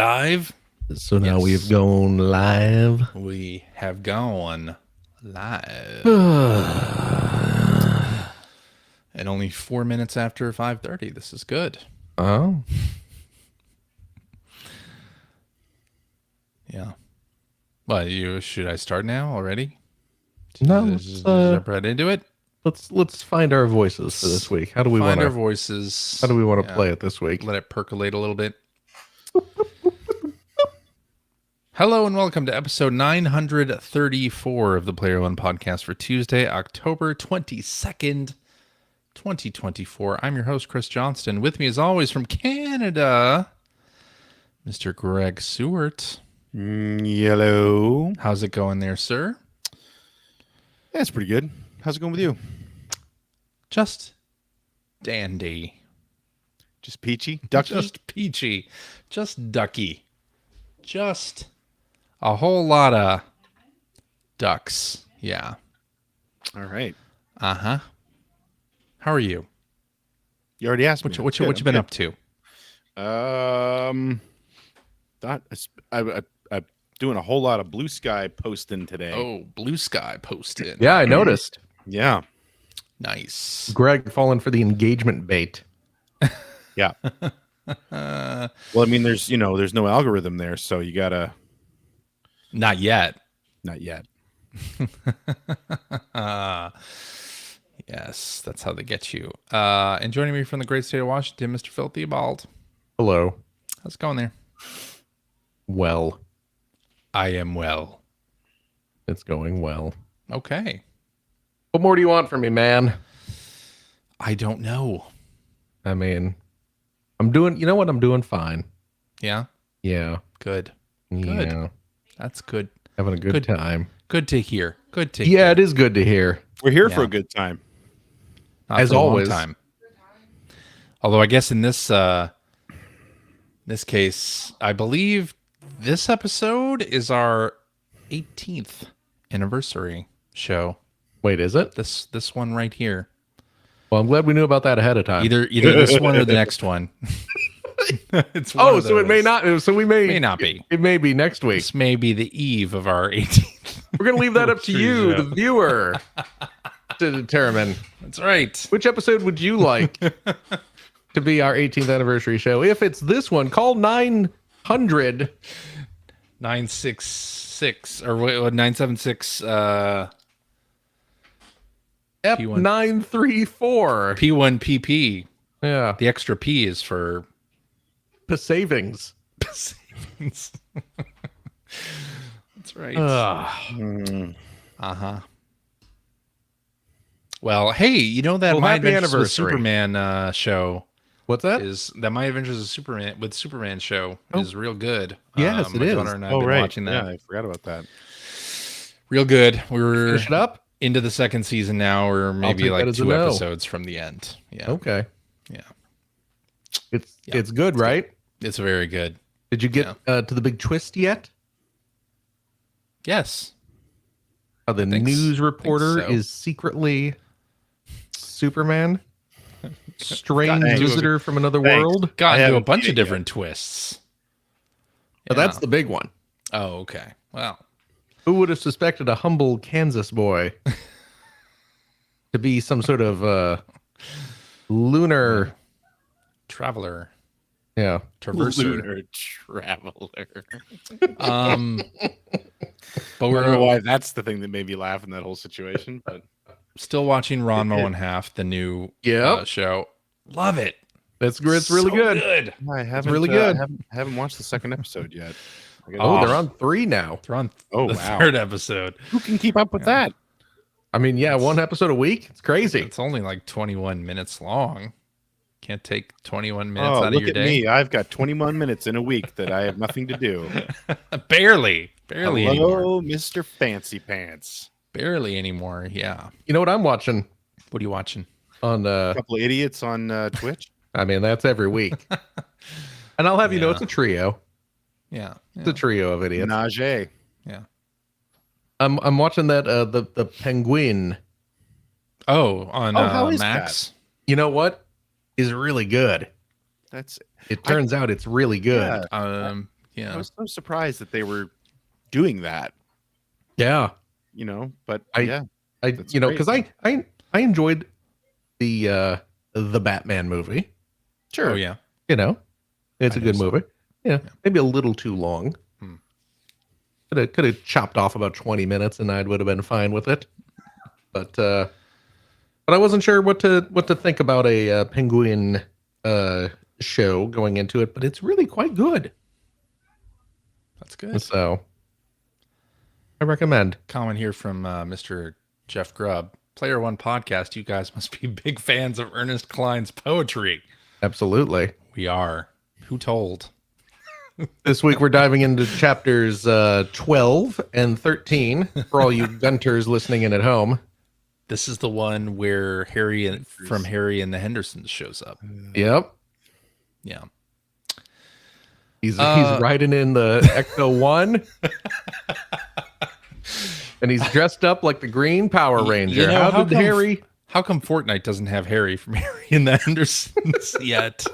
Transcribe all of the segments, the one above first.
Live? So now Yes. we've gone live. We have gone live. And only 4 minutes after 5:30. This is good. Oh, Yeah. Well, should I start now already? no. Just jump right into it. Let's find our voices for this week. How do we Find want our to? voices. How do we want to play it this week? Let it percolate a little bit. Hello and welcome to episode 934 of the Player One podcast for Tuesday, October 22nd, 2024. I'm your host, Chris Johnston. With me, as always, from Canada, Mr. Greg Seward. Yellow. How's it going there, sir? Yeah, it's pretty good. How's it going with you? Just dandy. Just peachy? Ducky? Just peachy. Just ducky. Just a whole lot of ducks. Yeah. All right. Uh-huh. How are you? You already asked me. What you been up to? I'm doing a whole lot of blue sky posting today. Oh, blue sky posted. Yeah, I noticed. Yeah. Nice. Greg falling for the engagement bait. Yeah. Well, I mean, there's no algorithm there, so you gotta. Not yet. Not yet. Yes, that's how they get you. And joining me from the great state of Washington, Mr. Filthy Bald. Hello. How's it going there? Well, I am well. it's going well. Okay. What more do you want from me, man? I don't know. I mean, I'm doing. You know what? I'm doing fine. Yeah? Yeah. Good. Yeah. That's good. Having a good time. Good to hear. Good to Yeah, hear. it is good to hear. We're here for Yeah. a good time. Not As for a long always. time. Although I guess in this case, I believe this episode is our 18th anniversary show. Wait, is it? This one right here. Well, I'm glad we knew about that ahead of time. Either this one or the next one. It's one Oh, of so it may those. not. So we May not be. It may be next week. This may be the eve of our 18th. We're gonna leave that up to you, True. the viewer, to determine. That's right. Which episode would you like to be our 18th anniversary show? If it's this one, call 900. 966 or wait, 976 F934. P1PP. Yeah. The extra P is for Savings. savings. That's right. Ugh. Uh-huh. Well, hey, you know that Well, My happy Adventures with anniversary. Superman show What's that? is that My Adventures with Superman show is real good. Yes, it my is. daughter and I have been watching that. Yeah, I forgot about that. Real good. We're Finish it up? into the second season now, or maybe take that like as a 2 no. episodes from the end. Yeah. Okay. Yeah. It's good, right? It's very good. Did you get to the big twist yet? Yes. How the Think news reporter so. is secretly Superman? Strange Thanks. visitor from another Thanks. world? Got I into a haven't bunch seen of it different twists. Oh, that's Yeah. the big one. Oh, okay. Well, Who would have suspected a humble Kansas boy to be some sort of lunar, Traveler. yeah, Traverser. Lunar traveler. But I don't know we're why that's the thing that made me laugh in that whole situation, but still watching Ranma and Half, the new Yep. show. Love it. it's really So good. I haven't really good. haven't watched the second episode yet. I gotta- Oh, they're on 3 now. They're on Oh, the wow. third episode. Who can keep up with that? I mean, yeah, one episode a week. It's crazy. It's only like 21 minutes long. Can't take 21 minutes Oh, out of look your at day. me. I've got 21 minutes in a week that I have nothing to do. Barely anymore. Hello, Mr. Fancy Pants. Barely anymore. Yeah. You know what I'm watching What are you watching? on A couple of idiots on Twitch. I mean, that's every week. And I'll have you know Yeah. it's a trio. Yeah. It's a trio of idiots. Najee. Yeah. I'm watching that the Penguin. Oh, on how is Max. You know what? Is really good. That's It turns out it's really good. yeah. Yeah. I was so surprised that they were doing that. Yeah. But I that's you know, great. because I enjoyed the Batman movie. Sure. Oh yeah. It's I a good know so. movie. Yeah, maybe a little too long. Could have chopped off about 20 minutes, and I would have been fine with it. But I wasn't sure what to think about a penguin show going into it. But it's really quite good. That's good. So I recommend. Comment here from Mr. Jeff Grubb. Player One podcast. You guys must be big fans of Ernest Cline's poetry. Absolutely. We are. Who told? This week we're diving into chapters 12 and 13 for all you Gunters listening in at home. This is the one where Harry from Harry and the Hendersons shows up. Yep. Yeah. He's riding in the Echo 1. And he's dressed up like the Green Power Ranger. How come Fortnite doesn't have Harry from Harry and the Hendersons yet?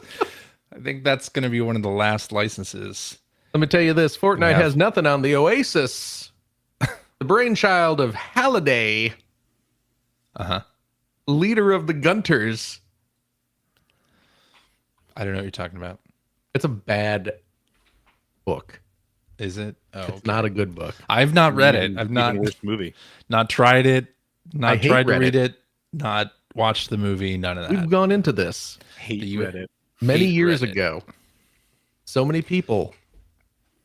I think that's going to be one of the last licenses. Let me tell you this. Fortnite has nothing on the Oasis. The brainchild of Halliday. Leader of the Gunters. I don't know what you're talking about. It's a bad book. Is it? Oh, it's not a good book. I've not read it. I've not worst movie. Not tried it. Not tried to read Reddit. it. Not watched the movie. None of that. We've gone into this Read it. many years Reddit. ago. So many people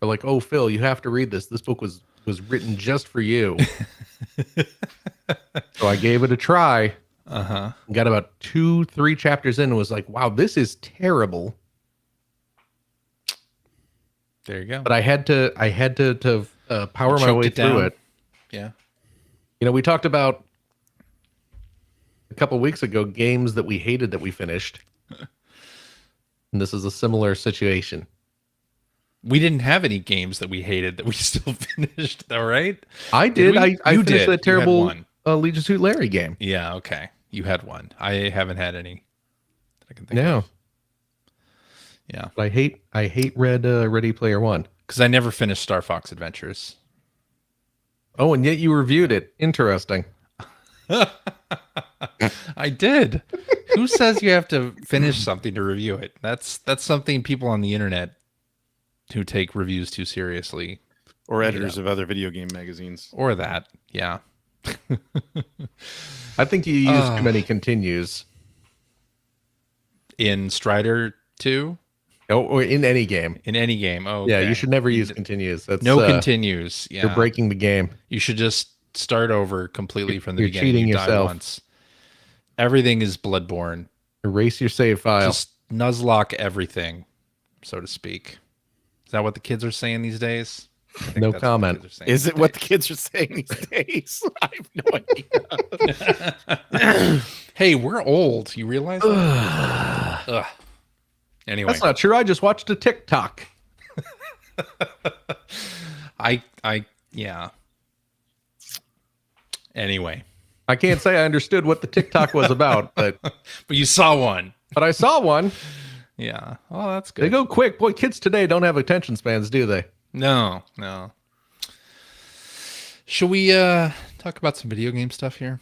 are like, "Oh, Phil, you have to read this. This book was written just for you." So I gave it a try. Got about 2-3 chapters in and was like, "Wow, this is terrible." There you go. But I had to power my way through it. Yeah. We talked about a couple weeks ago games that we hated that we finished. And this is a similar situation. We didn't have any games that we hated that we still finished, though, right? I did. we? I You finished did. that You had terrible one. Legion Suit Larry game. Yeah, okay. You had one. I haven't had any that I can think No. of. Yeah. But I hate Ready Player One. Because I never finished Star Fox Adventures. Oh, and yet you reviewed it. Interesting. I did. Who says you have to finish something to review it? That's something people on the internet who take reviews too seriously. Or editors of other video game magazines. Or that. Yeah. I think you used too many continues. In Strider 2? Oh, or in any game. In any game. Oh, Yeah, okay. you should never use continues. That's No continues. Yeah. You're breaking the game. You should just start over completely from the You're beginning. cheating You died yourself. once. Everything is Bloodborne. Erase your save file. Just nuzlocke everything, so to speak. Is that what the kids are saying these days? I think No that's what the comment. Is kids are saying it what the kids are saying these days? I have no idea. Hey, we're old. You realize that? Ugh. Anyway, That's not true. I just watched a TikTok. yeah. Anyway, I can't say I understood what the TikTok was about, but but you saw one. I saw one. Yeah. Oh, that's They good. go quick. Boy, kids today don't have attention spans, do they? No. Should we talk about some video game stuff here?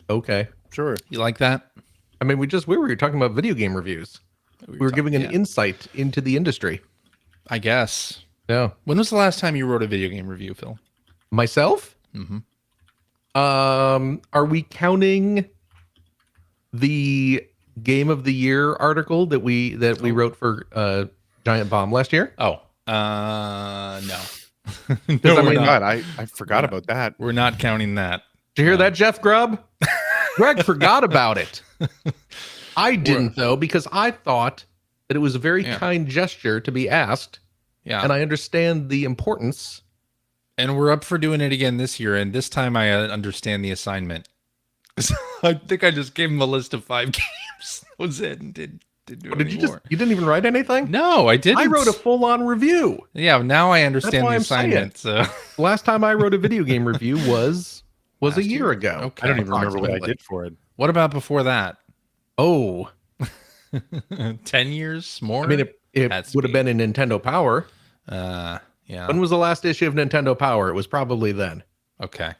Okay. Sure. You like that? I mean, we were talking about video game reviews. We were giving an insight into the industry. I guess. Yeah. When was the last time you wrote a video game review, Phil? Myself? Mm-hmm. Are we counting the Game of the Year article that we wrote for Giant Bomb last year? Oh, no. I No, mean, we're not. God, I forgot about that. We're not counting that. Did you hear that, Jeff Grubb? Greg forgot about it. I didn't, though, because I thought that it was a very kind gesture to be asked. Yeah. And I understand the importance. And we're up for doing it again this year. And this time I understand the assignment. I think I just gave him a list of 5 games. That was it. And didn't do it Did you anymore. you didn't even write anything? No, I didn't. I wrote a full-on review. Yeah, now I understand why the I'm saying assignment. So. The last time I wrote a video game review was Last a year year? ago. Okay. I don't even remember what I Approximately. did for it. What about before that? Oh, 10 years more? I mean, It Has to would have be. been in Nintendo Power. Yeah. When was the last issue of Nintendo Power? It was probably then. Okay.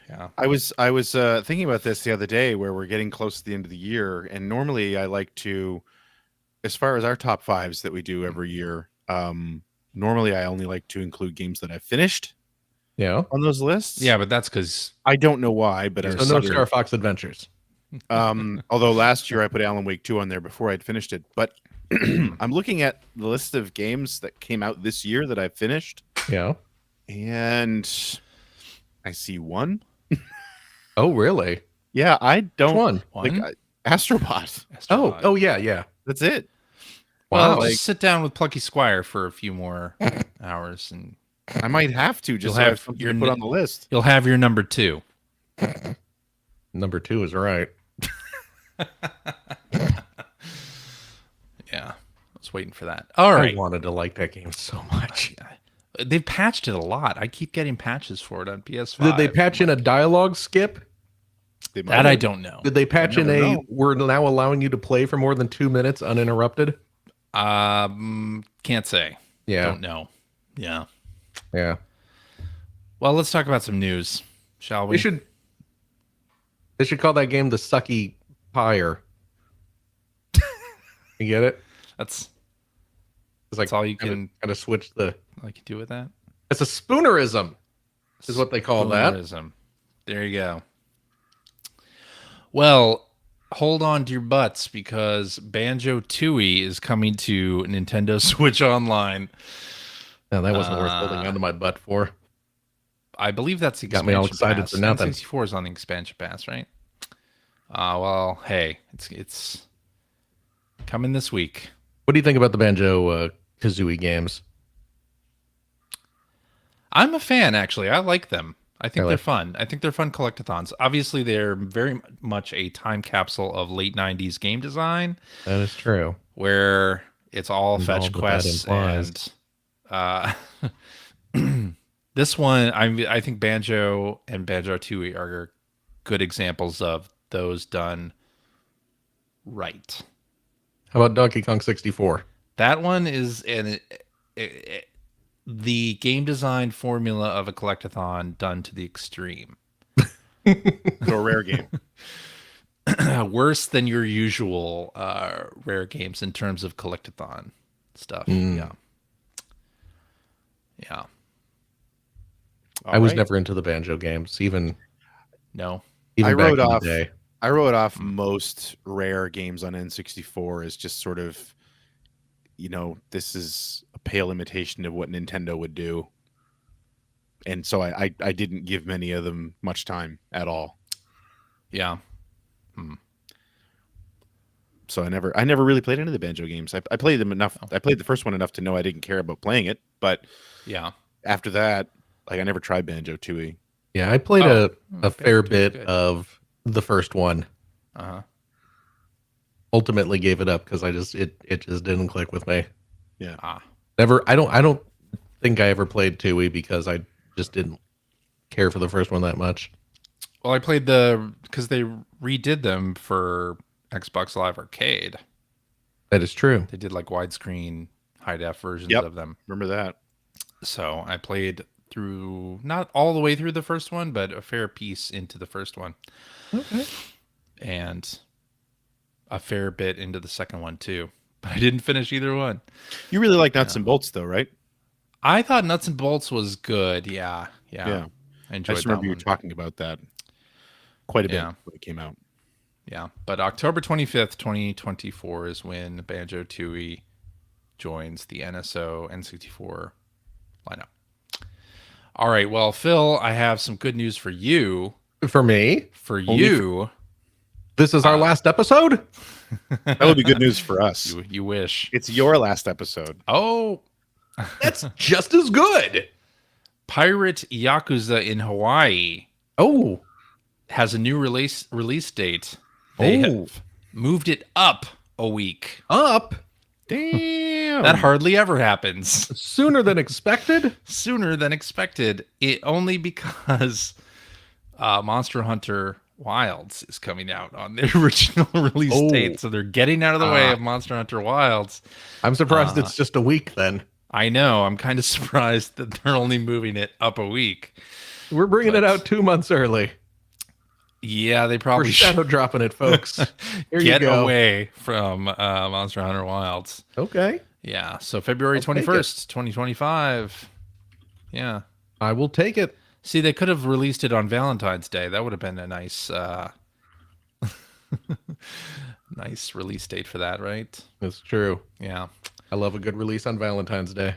Yeah. I was thinking about this the other day, where we're getting close to the end of the year, and normally I like to, as far as our top fives that we do every year, normally I only like to include games that I've finished Yeah. on those lists. Yeah, but that's because I don't know why, but You're our So no sucker- Star Fox Adventures. although last year I put Alan Wake 2 on there before I'd finished it. But I'm looking at the list of games that came out this year that I've finished, Yeah. and I see one. Oh, really? Yeah, I don't one? like One? Astrobot. Oh, yeah, yeah. That's it. Well, Wow. just sit down with Plucky Squire for a few more hours, and I might have to just You'll so I have have something your to put ne- on the list. you'll have your number 2. Number 2 is right. Yeah, I was waiting for that. All right, I wanted to like that game so much. they've patched it a lot. I keep getting patches for it on PS5. Did they patch in a dialogue skip? They might That? I have. don't know. Did they patch in never a know. we're now allowing you to play for more than 2 minutes uninterrupted? Can't say. Yeah. Don't know. Yeah. Yeah. Well, let's talk about some news, shall we? They should call that game the Sucky Pyre. You get it? That's It's like all you kind of switch the. like you do with that. It's a spoonerism, is what they call that. Spoonerism. There you go. Well, hold on to your butts because Banjo Tooie is coming to Nintendo Switch Online. No, that wasn't worth holding onto my butt for. I believe that's the Got me all expansion excited pass. for nothing. N64 is on the expansion pass, right? Well, hey, it's coming this week. What do you think about the Banjo Kazooie games? I'm a fan, actually. I like them. I think Really? they're fun. I think they're fun collectathons. Obviously, they're very much a time capsule of late 90s game design That is true. where it's all And fetch all that quests implies. and this one, I think Banjo and Banjo Tooie are good examples of those done right. How about Donkey Kong 64? That one is the game design formula of a collectathon done to the extreme. So a rare game. Worse than your usual rare games in terms of collectathon stuff. Mm. Yeah. Yeah. I was All right. never into the Banjo games, even No. I back wrote in off- the day. I wrote off most rare games on N64 as just sort of, this is a pale imitation of what Nintendo would do. And so I didn't give many of them much time at all. Yeah. So I never really played any of the Banjo games. I played them enough. I played the first one enough to know I didn't care about playing it. But Yeah. after that, I never tried Banjo Tooie. Yeah, I played a fair Banjo-Tooie's bit good. of the first one. Uh-huh. Ultimately gave it up because it just didn't click with me. Ah. Never. I don't think I ever played Tooie because I just didn't care for the first one that much. Well, I played because they redid them for Xbox Live Arcade. That is true. They did like widescreen high def versions Yep. of them. Remember that? So I played through, not all the way through the first one, but a fair piece into the first one. Okay. And a fair bit into the second one too. But I didn't finish either one. You really like Nuts and Bolts, though, right? I thought Nuts and Bolts was good. Yeah. Yeah. I I enjoyed just that remember you one. talking about that quite a bit Yeah. when it came out. Yeah. But October 25th, 2024 is when Banjo Tooie joins the NSO N64 lineup. All right. Well, Phil, I have some good news for you. For me, You. this is our last episode. That would be good news for us. You wish. It's your last episode. Oh, That's just as good. Pirate Yakuza in Hawaii Oh, has a new release date. They Oh. have moved it up a week. up Damn. That hardly ever happens. sooner than expected. Sooner than expected. It only because Monster Hunter Wilds is coming out on the original release date. So they're getting out of the way of Monster Hunter Wilds. I'm surprised it's just a week then. I know. I'm kind of surprised that they're only moving it up a week. We're bringing it out 2 months early. Yeah, they We're probably shadow dropping it, folks. Here get you go. away from Monster Hunter Wilds. Okay. Yeah, so February I'll take 21st, 2025. Yeah. I will take it. See, they could have released it on Valentine's Day. That would have been a nice nice release date for that, right? It's true. Yeah. I love a good release on Valentine's Day.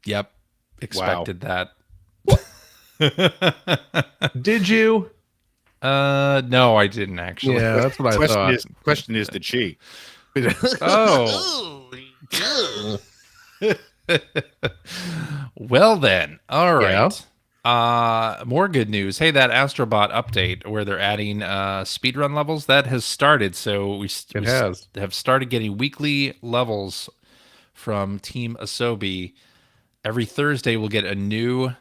Yep. Expected that. Did you? No, I didn't actually. Yeah, that's what I thought. Question is, did she? Oh. Well then. All right. More good news. Hey, that Astrobot update where they're adding speedrun levels, that has started. So we have started getting weekly levels from Team Asobi. Every Thursday we'll get a new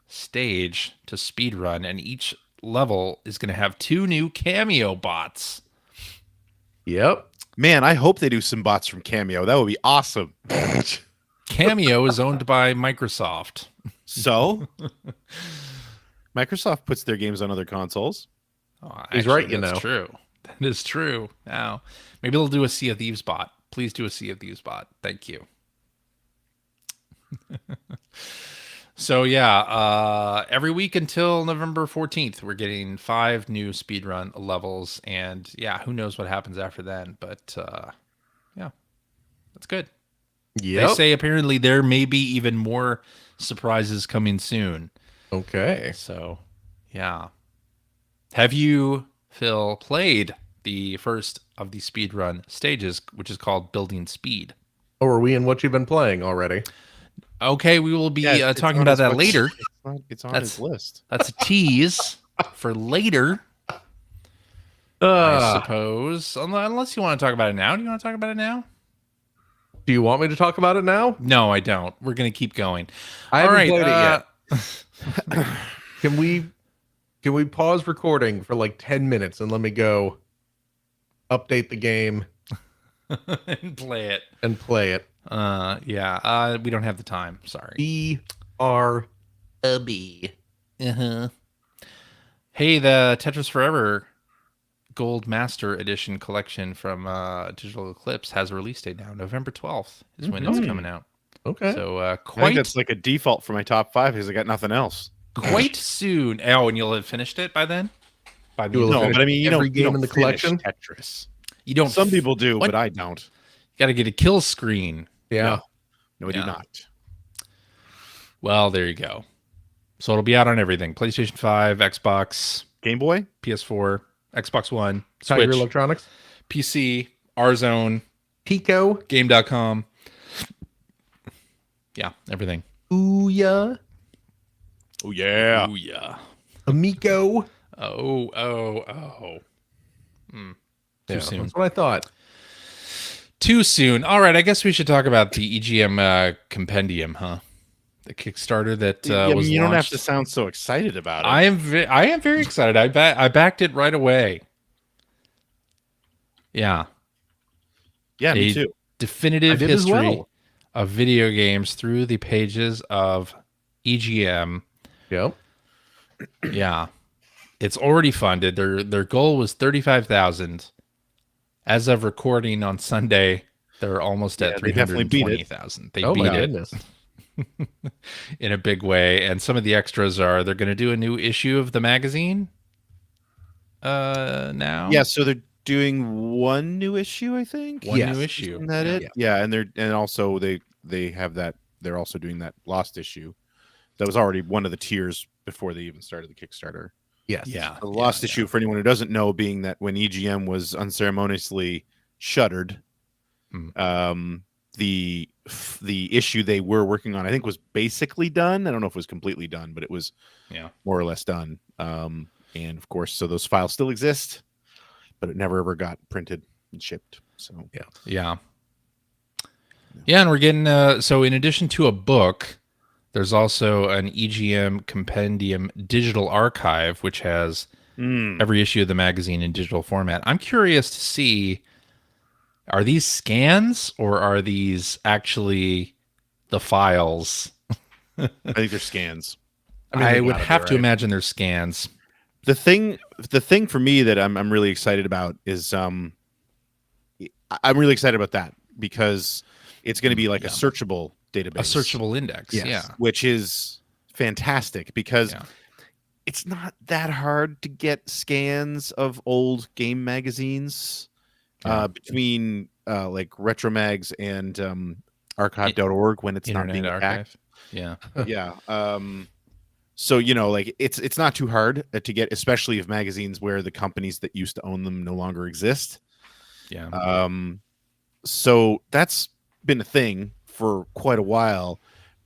stage to speedrun, and each level is going to have 2 new cameo bots. Yep. Man, I hope they do some bots from Cameo. That would be awesome. Cameo is owned by Microsoft. So, Microsoft puts their games on other consoles. He's right, you know. That's true. That is true. Now, maybe they'll do a Sea of Thieves bot. Please do a Sea of Thieves bot. Thank you. So, yeah, every week until November 14th, we're getting 5 new speedrun levels. And, yeah, who knows what happens after then. But, yeah, that's good. Yep. They say apparently there may be even more surprises coming soon. Okay. So, yeah. Have you, Phil, played the first of the speedrun stages, which is called Building Speed? Oh, are we in what you've been playing already? Okay, we will be talking about that later. It's on his list. That's a tease for later, I suppose. Unless you want to talk about it now. Do you want to talk about it now? Do you want me to talk about it now? No, I don't. We're going to keep going. I haven't played it yet. Can we pause recording for like 10 minutes and let me go update the game and play it? Yeah. We don't have the time. Sorry. BRB. Uh-huh. Hey, the Tetris Forever Gold Master Edition collection from Digital Eclipse has a release date now. November 12th is when it's coming out. Okay. So I think that's like a default for my top 5 because I got nothing else. Quite soon. Oh, and you'll have finished it by then? But I mean, every game in the collection. Tetris. You don't. Some people do, but I don't. You got to get a kill screen. Yeah. No, I do not. Well, there you go. So it'll be out on everything: PlayStation 5, Xbox, Game Boy, PS4, Xbox One, Tiger Switch, Electronics, PC, Warzone, Pico, Game.com. Yeah, everything. Ouya, oh yeah, Ooh, yeah. Amico. Oh. Too soon. That's what I thought. Too soon. All right, I guess we should talk about the EGM Compendium, huh? The Kickstarter that was you don't have launched. to sound so excited about it. I am very excited. I backed it right away. Yeah. Yeah, me too. Definitive I did as history well. of video games through the pages of EGM. Yep. Yeah. It's already funded. Their goal was 35,000. As of recording on Sunday, they're almost at they definitely beat it. 320,000. They Oh beat my it goodness. in a big way. And some of the extras are they're going to do a new issue of the magazine now. Yeah, so they're doing one new issue, I think. One new issue. Isn't that it? Yeah, and also they have that. They're also doing that lost issue. That was already one of the tiers before they even started the Kickstarter. Yes. Yeah. The lost issue, for anyone who doesn't know, being that when EGM was unceremoniously shuttered, the issue they were working on, I think, was basically done. I don't know if it was completely done, but it was more or less done. And of course, so those files still exist, but it never ever got printed and shipped. So Yeah, and we're getting so in addition to a book, There's also an EGM Compendium digital archive, which has every issue of the magazine in digital format. I'm curious to see, are these scans or are these actually the files? I think they're scans. I they would gotta be, have to right? imagine they're scans. The thing for me that I'm really excited about is I'm really excited about that because it's going to be like a searchable database, A searchable index. Yes. Yeah. which is fantastic because Yeah. it's not that hard to get scans of old game magazines between like Retromags and archive.org when it's not being Internet hacked. Archive. Yeah. Yeah. So like it's not too hard to get, especially if magazines where the companies that used to own them no longer exist. Yeah. So that's been a thing for quite a while,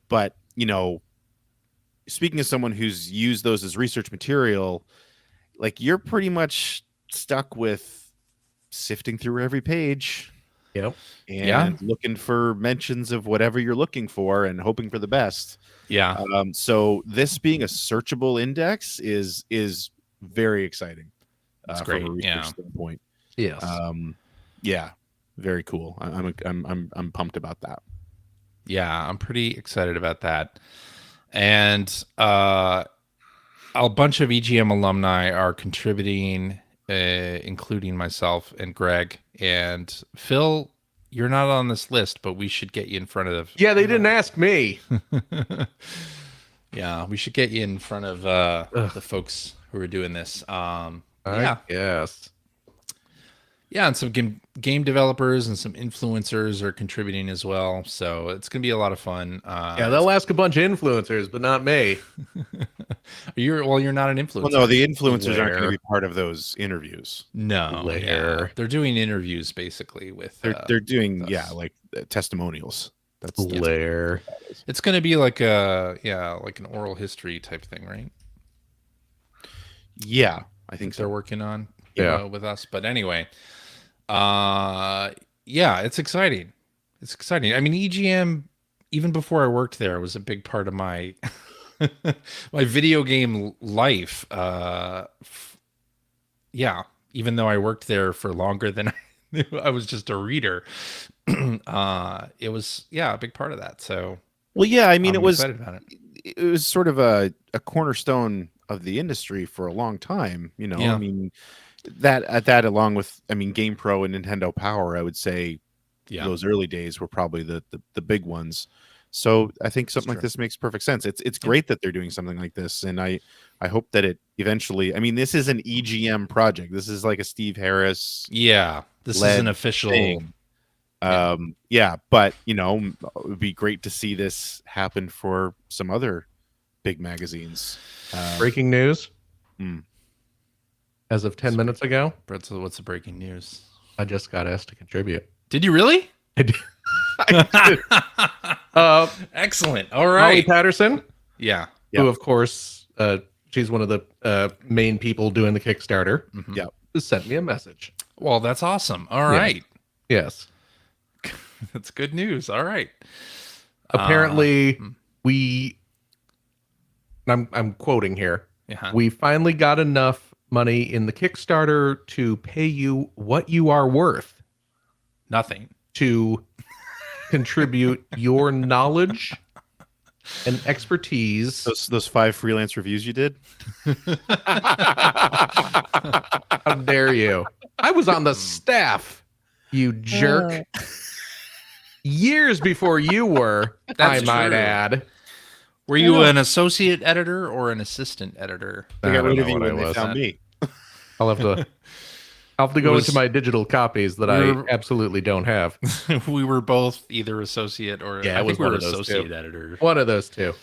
but speaking as someone who's used those as research material, like you're pretty much stuck with sifting through every page Yep. and looking for mentions of whatever you're looking for and hoping for the best. Yeah. So this being a searchable index is very exciting. That's From a great. research Yeah. standpoint. Yes. Yeah, very cool. I'm pumped about that. Yeah, I'm pretty excited about that. And a bunch of EGM alumni are contributing, including myself and Greg. And Phil, you're not on this list, but we should get you in front of... Yeah, they didn't ask me. Yeah, we should get you in front of the folks who are doing this. Yes. Yeah, and some game developers and some influencers are contributing as well. So it's going to be a lot of fun. Yeah, they'll ask a bunch of influencers, but not me. You're not an influencer. Well, no, the influencers aren't going to Blair. be part of those interviews. No, Blair. yeah. They're doing interviews basically with. They're doing us. like testimonials. That's Blair. It's going to be like an oral history type thing, right? Yeah, I think They're so. working on Yeah. with us. But anyway, yeah, it's exciting. It's exciting. I mean, EGM, even before I worked there, was a big part of my my video game life. Yeah, even though I worked there for longer than I was just a reader. It was a big part of that. So Well, yeah, I mean, I'm excited about it. It was sort of a cornerstone of the industry for a long time. Yeah. I mean, that along with, I mean, GamePro and Nintendo Power, I would say those early days were probably the big ones. So I think something like this makes perfect sense. It's great that they're doing something like this, and I hope that it eventually. I mean, this is an EGM project. This is like a Steve Harris. Yeah, this is led an official thing. But it would be great to see this happen for some other big magazines. Breaking news. Hmm. As of 10 minutes ago, Pretzel, what's the breaking news? I just got asked to contribute. Did you really? I did. Excellent. All Molly right. Patterson, Yeah. Yep. who, of course, she's one of the main people doing the Kickstarter, Mhm. Yep. sent me a message. Well, that's awesome. All Yeah. right. Yes. That's good news. All right. Apparently, I'm quoting here. Yeah. We finally got enough money in the Kickstarter to pay you what you are worth Nothing. to contribute your knowledge and expertise. Those 5 freelance reviews you did. How dare you? I was on the staff, you jerk. Years before you were, That's I might true. add. Were you an associate editor or an assistant editor? They I got don't rid of know you what I when they was. found me. I'll have to go was- into my digital copies that I absolutely don't have. We were both either associate or Yeah, I it was think we one were of those two. associate editor One of those two.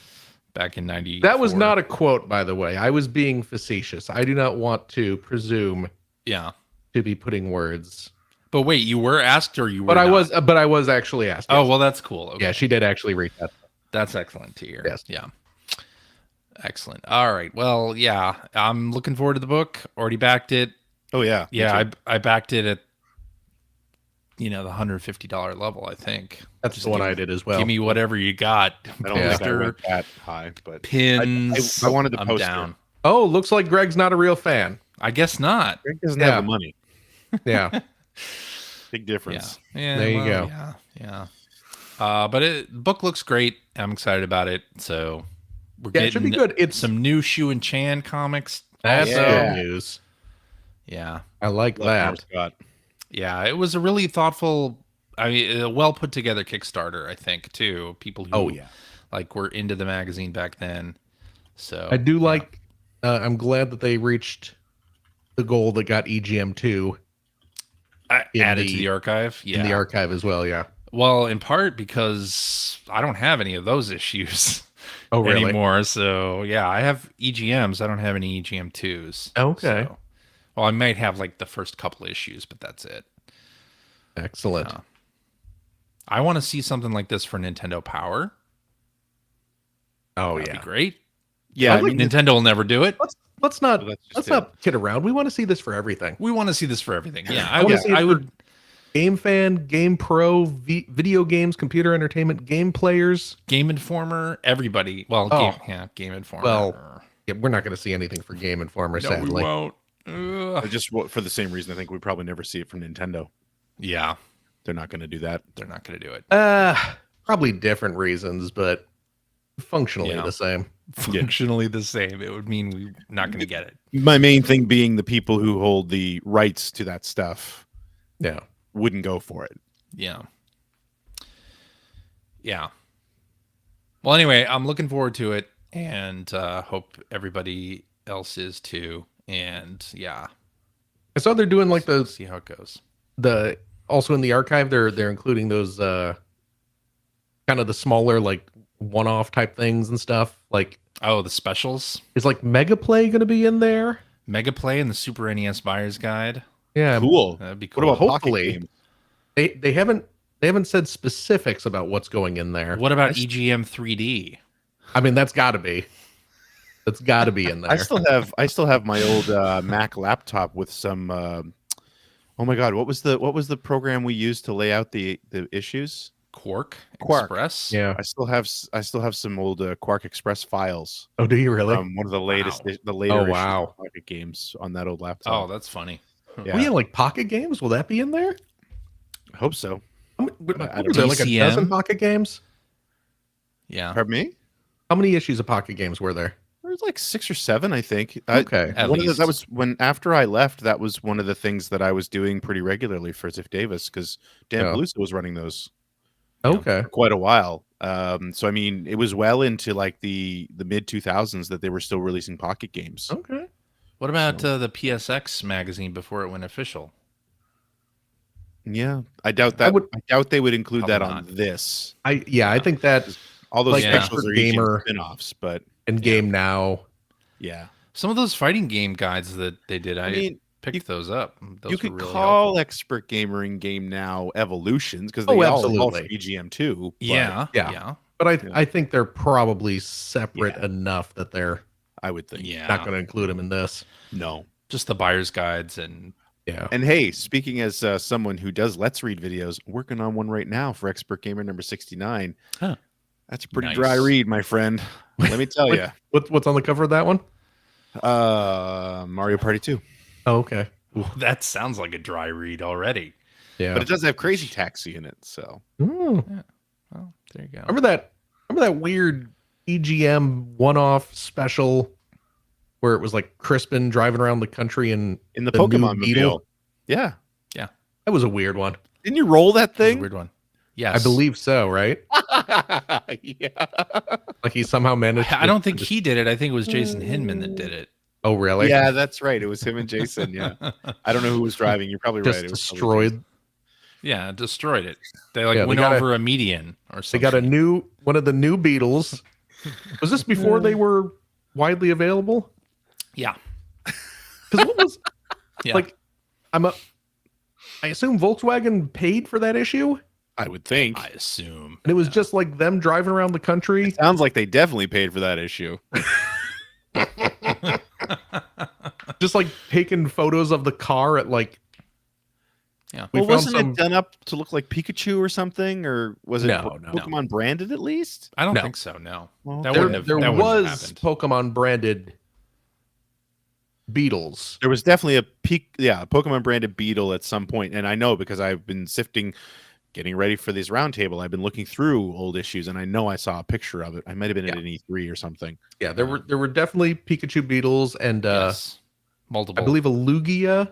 back in 90. That was not a quote, by the way. I was being facetious. I do not want to presume Yeah. to be putting words. But wait, you were asked or you were But I not? was actually asked. Oh, yes. well, that's cool. Okay. Yeah, she did actually read that. That's excellent to hear. Yes. Yeah. Excellent. All right. Well, yeah, I'm looking forward to the book. Already backed it. Oh yeah. me Yeah, too. I backed it at the $150 level, I think. That's Just the one give- I did as well. Give me whatever you got. I don't think I Poster, went that high, but pins. I wanted the I'm poster. down. Oh, looks like Greg's not a real fan. I guess not. Greg doesn't Yeah. have the money. Yeah. Big difference. Yeah. There you go. Yeah. But the book looks great. I'm excited about it. So we're Yeah, getting it should be good. It's some new Shu and Chan comics. That's Yeah. good news. Yeah. I like Love Norm that. Scott. Yeah. It was a really thoughtful, a well put together Kickstarter, I think, too. People who were into the magazine back then. So I do like. I'm glad that they reached the goal that got EGM 2 added to the archive. Yeah. in the archive as well. Yeah. Well, in part because I don't have any of those issues Oh, really? anymore. So yeah, I have EGMs. I don't have any EGM 2s. Okay. So, well, I might have like the first couple issues, but that's it. Excellent. Yeah. I want to see something like this for Nintendo Power. Oh That'd yeah. be great. Yeah, I like Nintendo will never do it. Let's not So that's just let's it. not kid around. We want to see this for everything. We want to see this for everything. Yeah, I wanna see it I for would. Game fan, game pro, video games, computer entertainment, game players. Game Informer, everybody. Well, Oh. Game Informer. Well, Yeah, we're not going to see anything for Game Informer, no, we sadly. won't. Ugh. Just for the same reason, I think we probably never see it from Nintendo. Yeah, They're not going to do that. they're not going to do it. Probably different reasons, but functionally Yeah. the same. Functionally the same. It would mean we're not going to get it. My main thing being the people who hold the rights to that stuff Yeah. wouldn't go for it. Yeah. Yeah. Well, anyway, I'm looking forward to it, and hope everybody else is too. And yeah, I saw they're doing like see how it goes. the also in the archive they're including those kind of the smaller like one-off type things and stuff. Like Oh, the specials, is like Mega Play going to be in there? Mega Play, and the Super NES Buyer's Guide. Yeah. Cool. That'd be What cool. about pocket Hopefully. games? They haven't said specifics about what's going in there. What about EGM 3D? I mean, that's got to be in there. I still have my old Mac laptop with some. Oh my God, what was the program we used to lay out the issues? Quark Quark. Express. Yeah. I still have some old Quark Express files Oh, do you really? from one of the latest Wow. the later Oh, issues wow. of Pocket Games on that old Oh, laptop. that's funny. Yeah. Oh, yeah, like Pocket Games. Will that be in there? I hope so. How many, what I don't are there, know. like a DCM? dozen Pocket Games? Yeah. Pardon me? How many issues of Pocket Games were there? There's like 6 or 7, I think. Okay. At One of least. that was when after I left. That was one of the things that I was doing pretty regularly for Ziff Davis because Dan Yeah. Palooza was running those Okay. for quite a while. So I mean, it was well into like the mid 2000s that they were still releasing Pocket Games. Okay. What about the PSX magazine before it went official? Yeah, I doubt that. I doubt they would include that Probably on not. this. I think that All those Like specials Expert are EGM Gamer spin-offs, but in Game Now. yeah. Some of those fighting game guides that they did, I mean, picked those up. Those you were could really call helpful. Expert Gamer in Game Now evolutions because Oh, they all evolve from absolutely. EGM too. but Yeah, yeah. yeah, But Yeah. I think they're probably separate Yeah. enough that they're I would think. yeah. not going to include them in this. No. Just the buyer's guides and Yeah. And hey, speaking as someone who does Let's Read videos, working on one right now for Expert Gamer number 69. Huh. That's a pretty Nice. dry read, my friend. Let me tell you. What's on the cover of that one? Mario Party 2. Oh, okay. that sounds like a dry read already. Yeah. But it does have Crazy Taxi in it, so Mm. Oh, there you go. Remember that weird EGM one-off special where it was like Crispin driving around the country and in the The new Pokemon Beetle? mobile. Yeah. that was a weird one. Didn't you roll that That was a thing? weird one. Yes, I believe so, right? Yeah. Like he somehow managed I don't think he did it. I think it was Jason Hinman that did it. Oh, really? Yeah, that's right. It was him and Jason. Yeah. I don't know who was driving. You're probably Just right. It was probably destroyed. Yeah, destroyed it. They Yeah, they went got over a median or They something. got one of the new Beetles. Was this before they were widely available? Yeah, Because what was yeah. like? I assume Volkswagen paid for that issue, I would think. I assume. and it was just like them driving around the country. Sounds like they definitely paid for that issue. Just like taking photos of the car at like Yeah. We Well, found wasn't it done up to look like Pikachu or something, or was it No. Pokemon branded at least? I don't No. think so. No, Well, that there- wouldn't have. There that wouldn't have was happened. Pokemon branded beetles. There was definitely a Pokemon branded Beetle at some point, and I know because I've been getting ready for this roundtable. I've been looking through old issues, and I know I saw a picture of it. I might have been at an E3 or something. Yeah, there were definitely Pikachu beetles and Yes. Multiple. I believe a Lugia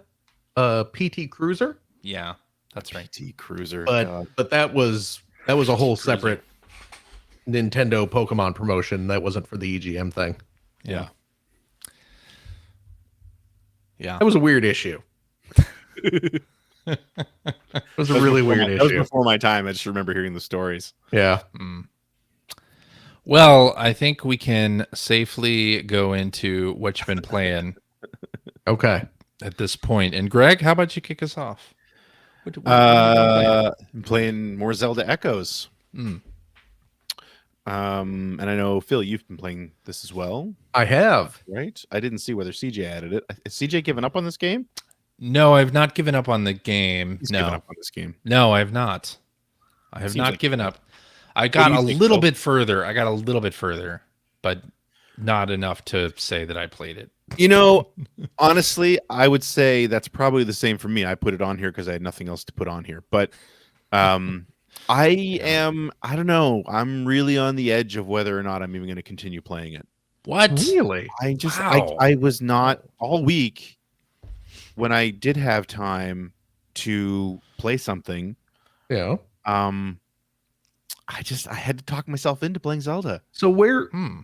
PT Cruiser. Yeah, that's right. T Cruiser, But that was a whole separate Nintendo Pokemon promotion. That wasn't for the EGM thing. Yeah. Yeah. That was a weird issue. It was a really weird That was issue. before my time. I just remember hearing the stories. Yeah. Well, I think we can safely go into what you've been playing Okay. at this point. And Greg, how about you kick us off? What have you been playing? I'm playing more Zelda Echoes. Mm. And I know Phil, you've been playing this as well, I have. right? I didn't see whether CJ added it. Is CJ given up on this game? No, I've not given up on the game. He's no, given up on this game. no, I have not. I have Seems not like- given up. I got do a you think, little Phil? bit further. I got a little bit further, but not enough to say that I played it. You know, honestly, I would say that's probably the same for me. I put it on here because I had nothing else to put on here. But I don't know. I'm really on the edge of whether or not I'm even going to continue playing it. What? Really? Wow. I was not all week when I did have time to play something. Yeah. I had to talk myself into playing Zelda. So where? Hmm.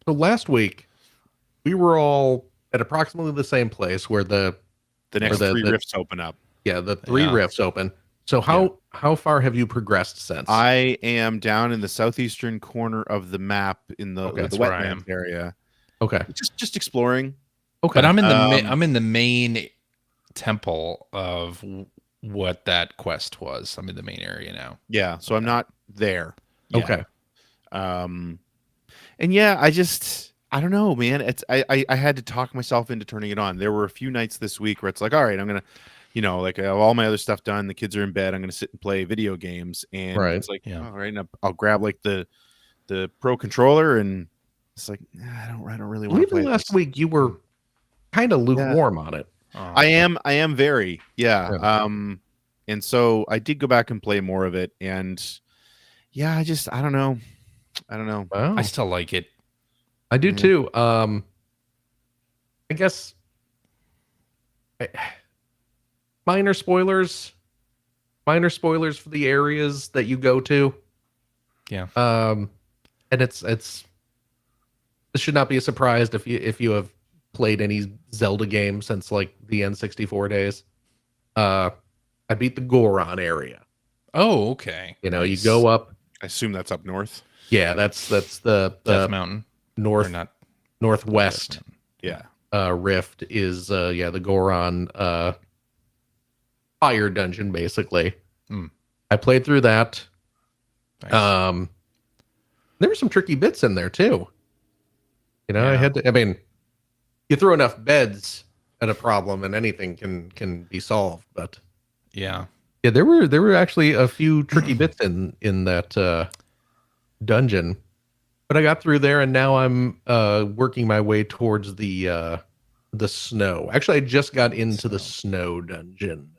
So last week, we were all at approximately the same place where the Next the- three the- rifts open up. the three Yeah. rifts open. So how far have you progressed since? I am down in the southeastern corner of the map in the, Okay, the that's where I am. wetlands area. Okay. Just exploring. Okay. But I'm in the Um, I'm in the main temple of what that quest was. I'm in the main area now. Yeah, so I'm not there. yet. Okay. And yeah, I don't know, man. I had to talk myself into turning it on. There were a few nights this week where it's like, all right, I'm gonna, like I have all my other stuff done. The kids are in bed. I'm gonna sit and play video games, and Right. it's like, Yeah. all right, and I'll grab like the pro controller, and it's like, I don't really want to play Even last this. week, you were kind of lukewarm on it. Oh. I am very, yeah. Yeah. And so I did go back and play more of it, and yeah, I don't know. Wow. I still like it. I do Yeah. too. I guess minor spoilers for the areas that you go to. Yeah. And this should not be a surprise if you have played any Zelda game since like the N64 days. I beat the Goron area. Oh, okay. You Nice. go up. I assume that's up north. Yeah, that's the Death Mountain or north not? northwest Yeah. rift is the Goron fire dungeon basically. Hmm. I played through that. Nice. There were some tricky bits in there too. I Yeah. had to. I mean, you throw enough beds at a problem, and anything can be solved. But Yeah. yeah, there were actually a few tricky bits in that dungeon. But I got through there, and now I'm working my way towards the snow. Actually, I just got into the snow dungeon.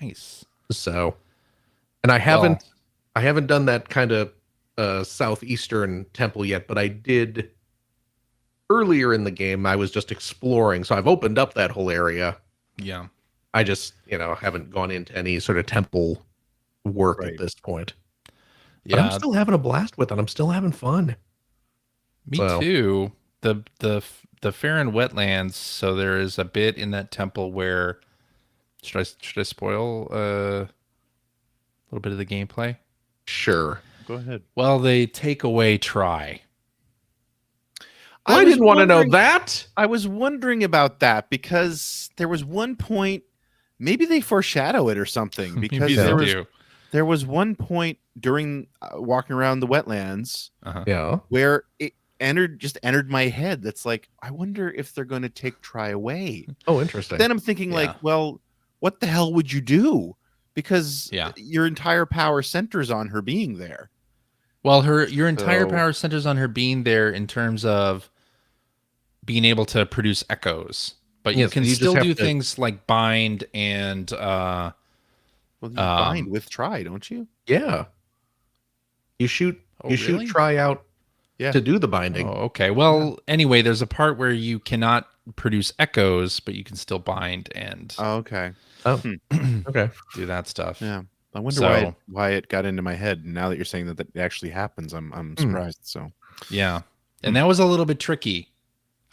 Nice. So, and I haven't done that kind of southeastern temple yet, but I did earlier in the game. I was just exploring, so I've opened up that whole area. Yeah. I just haven't gone into any sort of temple work Right. at this point. But I'm Yeah. still having a blast with it. I'm still having fun. Me So- too. The Farron wetlands. So there is a bit in that temple where should I spoil a little bit of the gameplay? Sure. Go ahead. Well, they take away try. I was didn't want to know wondering- that. I was wondering about that because there was one point, maybe they foreshadow it or something. Because Maybe they they there was one point during walking around the wetlands Uh-huh. Yeah. where it entered my head. That's like, I wonder if they're going to take try away. Oh, interesting. Then I'm thinking Yeah. like, well, what the hell would you do? Because Yeah. your entire power centers on her being there. Well, your entire So- power centers on her being there in terms of being able to produce echoes, but you Yes, can you just still have do to- things like bind and Well, you bind with try, don't you? Yeah. You shoot really? try out Yeah. to do the binding. Oh, okay. Well, anyway, there's a part where you cannot produce echoes, but you can still bind and Oh, okay. Oh. Okay. do that stuff. Yeah. I wonder So- why it got into my head. And now that you're saying that that actually happens, I'm surprised. So Yeah. And that was a little bit tricky.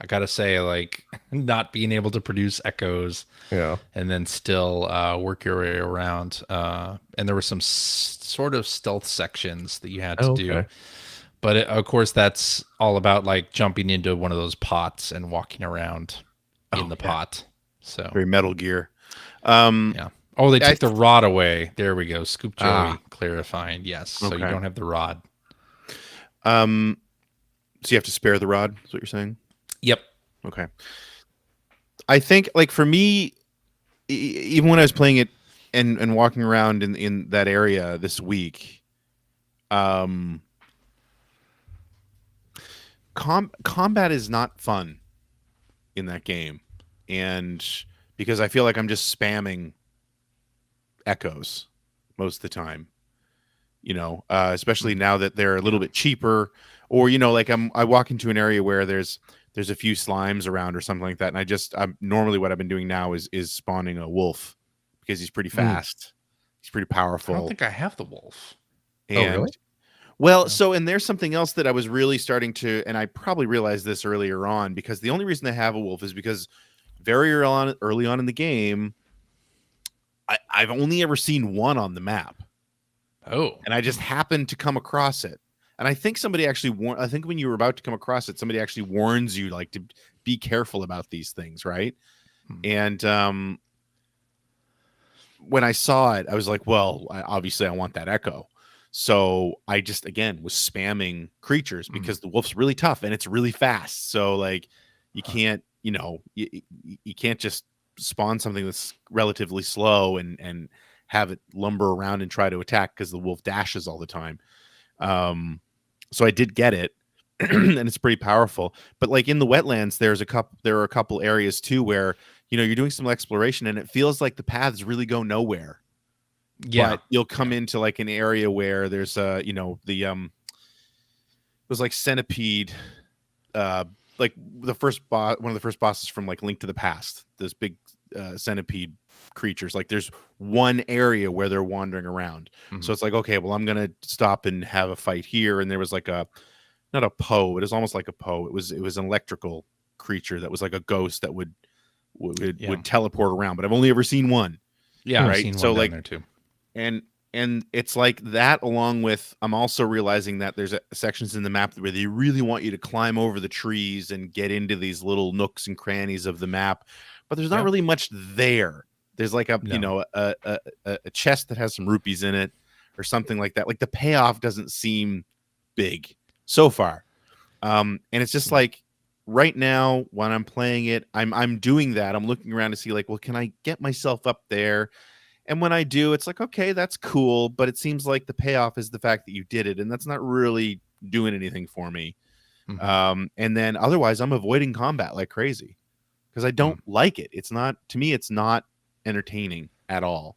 I got to say, like, not being able to produce echoes Yeah. and then still work your way around. And there were some sort of stealth sections that you had to do. Okay. But of course, that's all about like jumping into one of those pots and walking around in the pot. So, very Metal Gear. yeah. Oh, they I took the rod away. There we go. Scoop Joey Ah. clarifying. Yes. So you Okay. don't have the rod. So you have to spare the rod, is what you're saying? Yep. Okay. I think, like, for me, even when I was playing it and walking around in that area this week, combat is not fun in that game, and because I feel like I'm just spamming echoes most of the time, especially now that they're a little bit cheaper, or like I walk into an area where there's a few slimes around or something like that, and I'm normally what I've been doing now is spawning a wolf because he's pretty fast, he's pretty powerful. I don't think I have the wolf. And really? well, so, and there's something else that I was really starting to, and I probably realized this earlier on, because the only reason I have a wolf is because very early on in the game, I've only ever seen one on the map. Oh. And I just happened to come across it. And I think somebody actually I think when you were about to come across it, somebody actually warns you, like, to be careful about these things, right? And when I saw it, I was like, well, obviously I want that echo. So I just, again, was spamming creatures because the wolf's really tough and it's really fast. So, like, you can't, you can't just spawn something that's relatively slow and have it lumber around and try to attack because the wolf dashes all the time. So I did get it, and it's pretty powerful. But, like, in the wetlands, there are a couple areas too where you're doing some exploration and it feels like the paths really go nowhere. Yeah. But you'll come into, like, an area where there's it was like centipede, like one of the first bosses from, like, Link to the Past. Those big centipede creatures. Like, there's one area where they're wandering around. So it's like, okay, well, I'm gonna stop and have a fight here. And there was like not a Poe, it was almost like a Poe. It was an electrical creature that was like a ghost that would teleport around. But I've only ever seen one. Yeah. I've Right? seen one So, down like, there too. And it's like that, along with, I'm also realizing that there's sections in the map where they really want you to climb over the trees and get into these little nooks and crannies of the map, but there's not really much there. There's like a chest that has some rupees in it or something like that. Like, the payoff doesn't seem big so far. And it's just like, right now when I'm playing it, I'm doing that. I'm looking around to see, like, well, can I get myself up there? And when I do, it's like, okay, that's cool. But it seems like the payoff is the fact that you did it. And that's not really doing anything for me. And then otherwise, I'm avoiding combat like crazy because I don't like it. To me, it's not entertaining at all.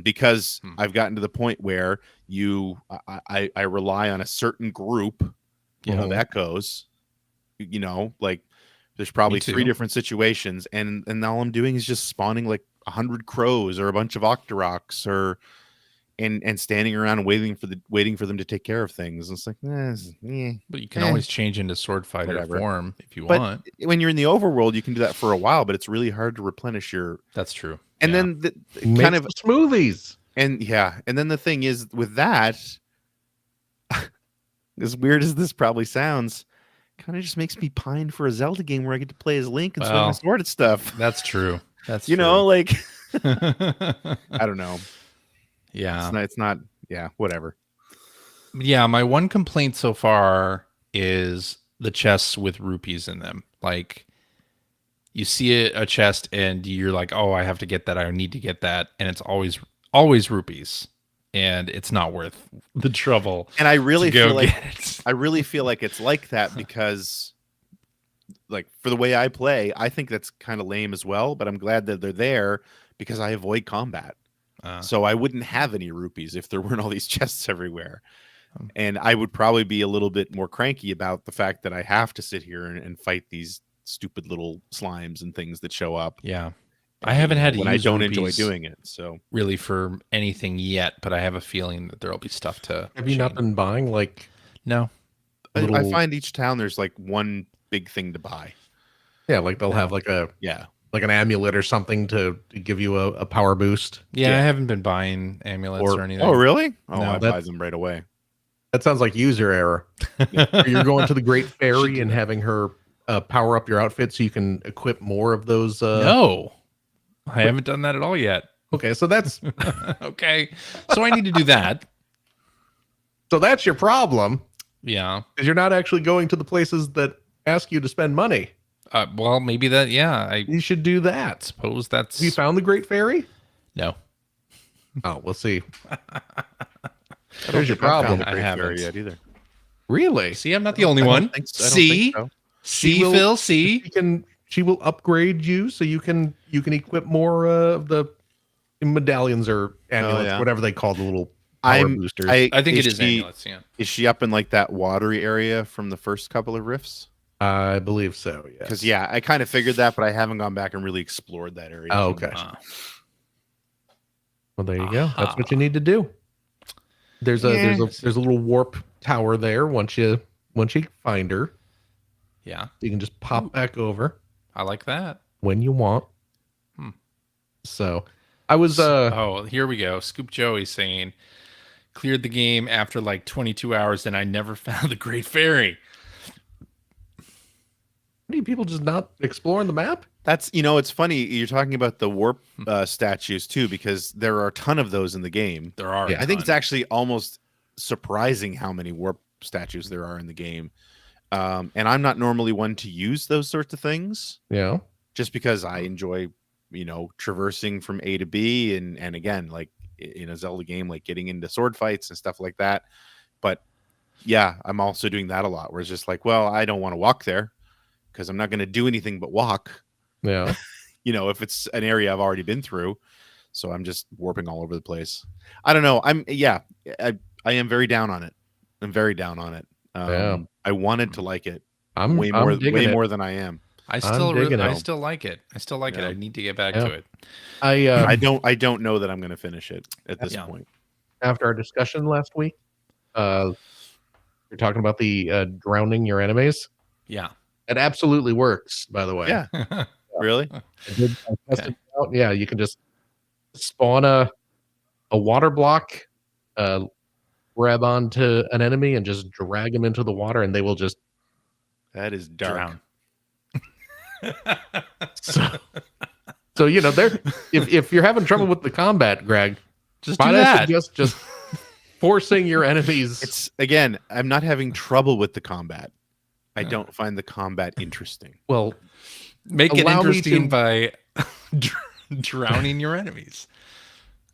Because I've gotten to the point where I rely on a certain group of echoes, like, there's probably 3 different situations, and all I'm doing is just spawning like 100 crows or a bunch of octoroks and standing around and waiting for them to take care of things. And it's like, But you can always change into sword fighter Whatever. form if you but want. when you're in the overworld, you can do that for a while, but it's really hard to replenish your. That's true. And Yeah. then Make kind of some smoothies. and then the thing is with that, as weird as this probably sounds, kind of just makes me pine for a Zelda game where I get to play as Link and swing my sword at stuff. That's true. That's true. Like, I don't know. Yeah. It's not. Yeah, whatever. Yeah, my one complaint so far is the chests with rupees in them. Like, you see a chest and you're like, oh, I have to get that. I need to get that. And it's always rupees. And it's not worth the trouble. And I really to go feel like get it. I really feel like it's like that because, like, for the way I play, I think that's kind of lame as well. But I'm glad that they're there because I avoid combat. So I wouldn't have any rupees if there weren't all these chests everywhere. And I would probably be a little bit more cranky about the fact that I have to sit here and fight these stupid little slimes and things that show up. Yeah. I haven't had to when use I don't rupees enjoy doing it. So really for anything yet, but I have a feeling that there'll be stuff to Have you not been buying like No. I find each town there's like one big thing to buy. Yeah, like they'll have like an amulet or something to give you a power boost. Yeah, I haven't been buying amulets or anything. Oh, really? Oh, No, I buy them right away. That sounds like user error. You're going to the Great Fairy and having her power up your outfit so you can equip more of those. No. I haven't done that at all yet. Okay, so that's Okay. So I need to do that. that's your problem. Yeah. Because you're not actually going to the places that ask you to spend money. Well, maybe that, I You should do that. suppose that's... Have you found the Great Fairy? No. Oh, we'll see. I There's your problem. I haven't. yet either. Really? See, I'm not the only one. See? See, She will- Phil? See? She will upgrade you so you can equip more of the medallions or amulets, yeah. whatever they call the little power boosters. I think it is amulets, yeah. Is she up in like that watery area from the first couple of rifts? I believe so. Yes. Because I kind of figured that, but I haven't gone back and really explored that area. Oh, too okay. much. Well, there you go. That's what you need to do. There's a little warp tower there. Once you find her, Yeah. you can just pop back over I like that. when you want. So I was Oh, here we go. Scoop Joey saying, cleared the game after like 22 hours and I never found the Great Fairy. many people just not exploring the map? That's, it's funny. You're talking about the warp statues too, because there are a ton of those in the game. There are. Yeah. I think it's actually almost surprising how many warp statues there are in the game. And I'm not normally one to use those sorts of things. Yeah. Just because I enjoy, traversing from A to B, and again, like in a Zelda game, like getting into sword fights and stuff like that. But yeah, I'm also doing that a lot, where it's just like, well, I don't want to walk there because I'm not going to do anything but walk. Yeah. If it's an area I've already been through, so I'm just warping all over the place. I don't know. I am very down on it. I'm very down on it. I wanted to like it I'm way more than I am. I still like it. I still like it. Yeah. I need to get back to it. I don't know that I'm going to finish it at this point. After our discussion last week, you're talking about the drowning your enemies. Yeah. It absolutely works, by the way. Yeah. Really? I tested it out. Yeah, you can just spawn a water block, grab onto an enemy, and just drag them into the water, and they will just That is dark. Drown. So if you're having trouble with the combat, Greg, Just do that. Just forcing your enemies. It's again, I'm not having trouble with the combat. I don't find the combat interesting. Well, Make it allow me interesting to- by drowning your enemies.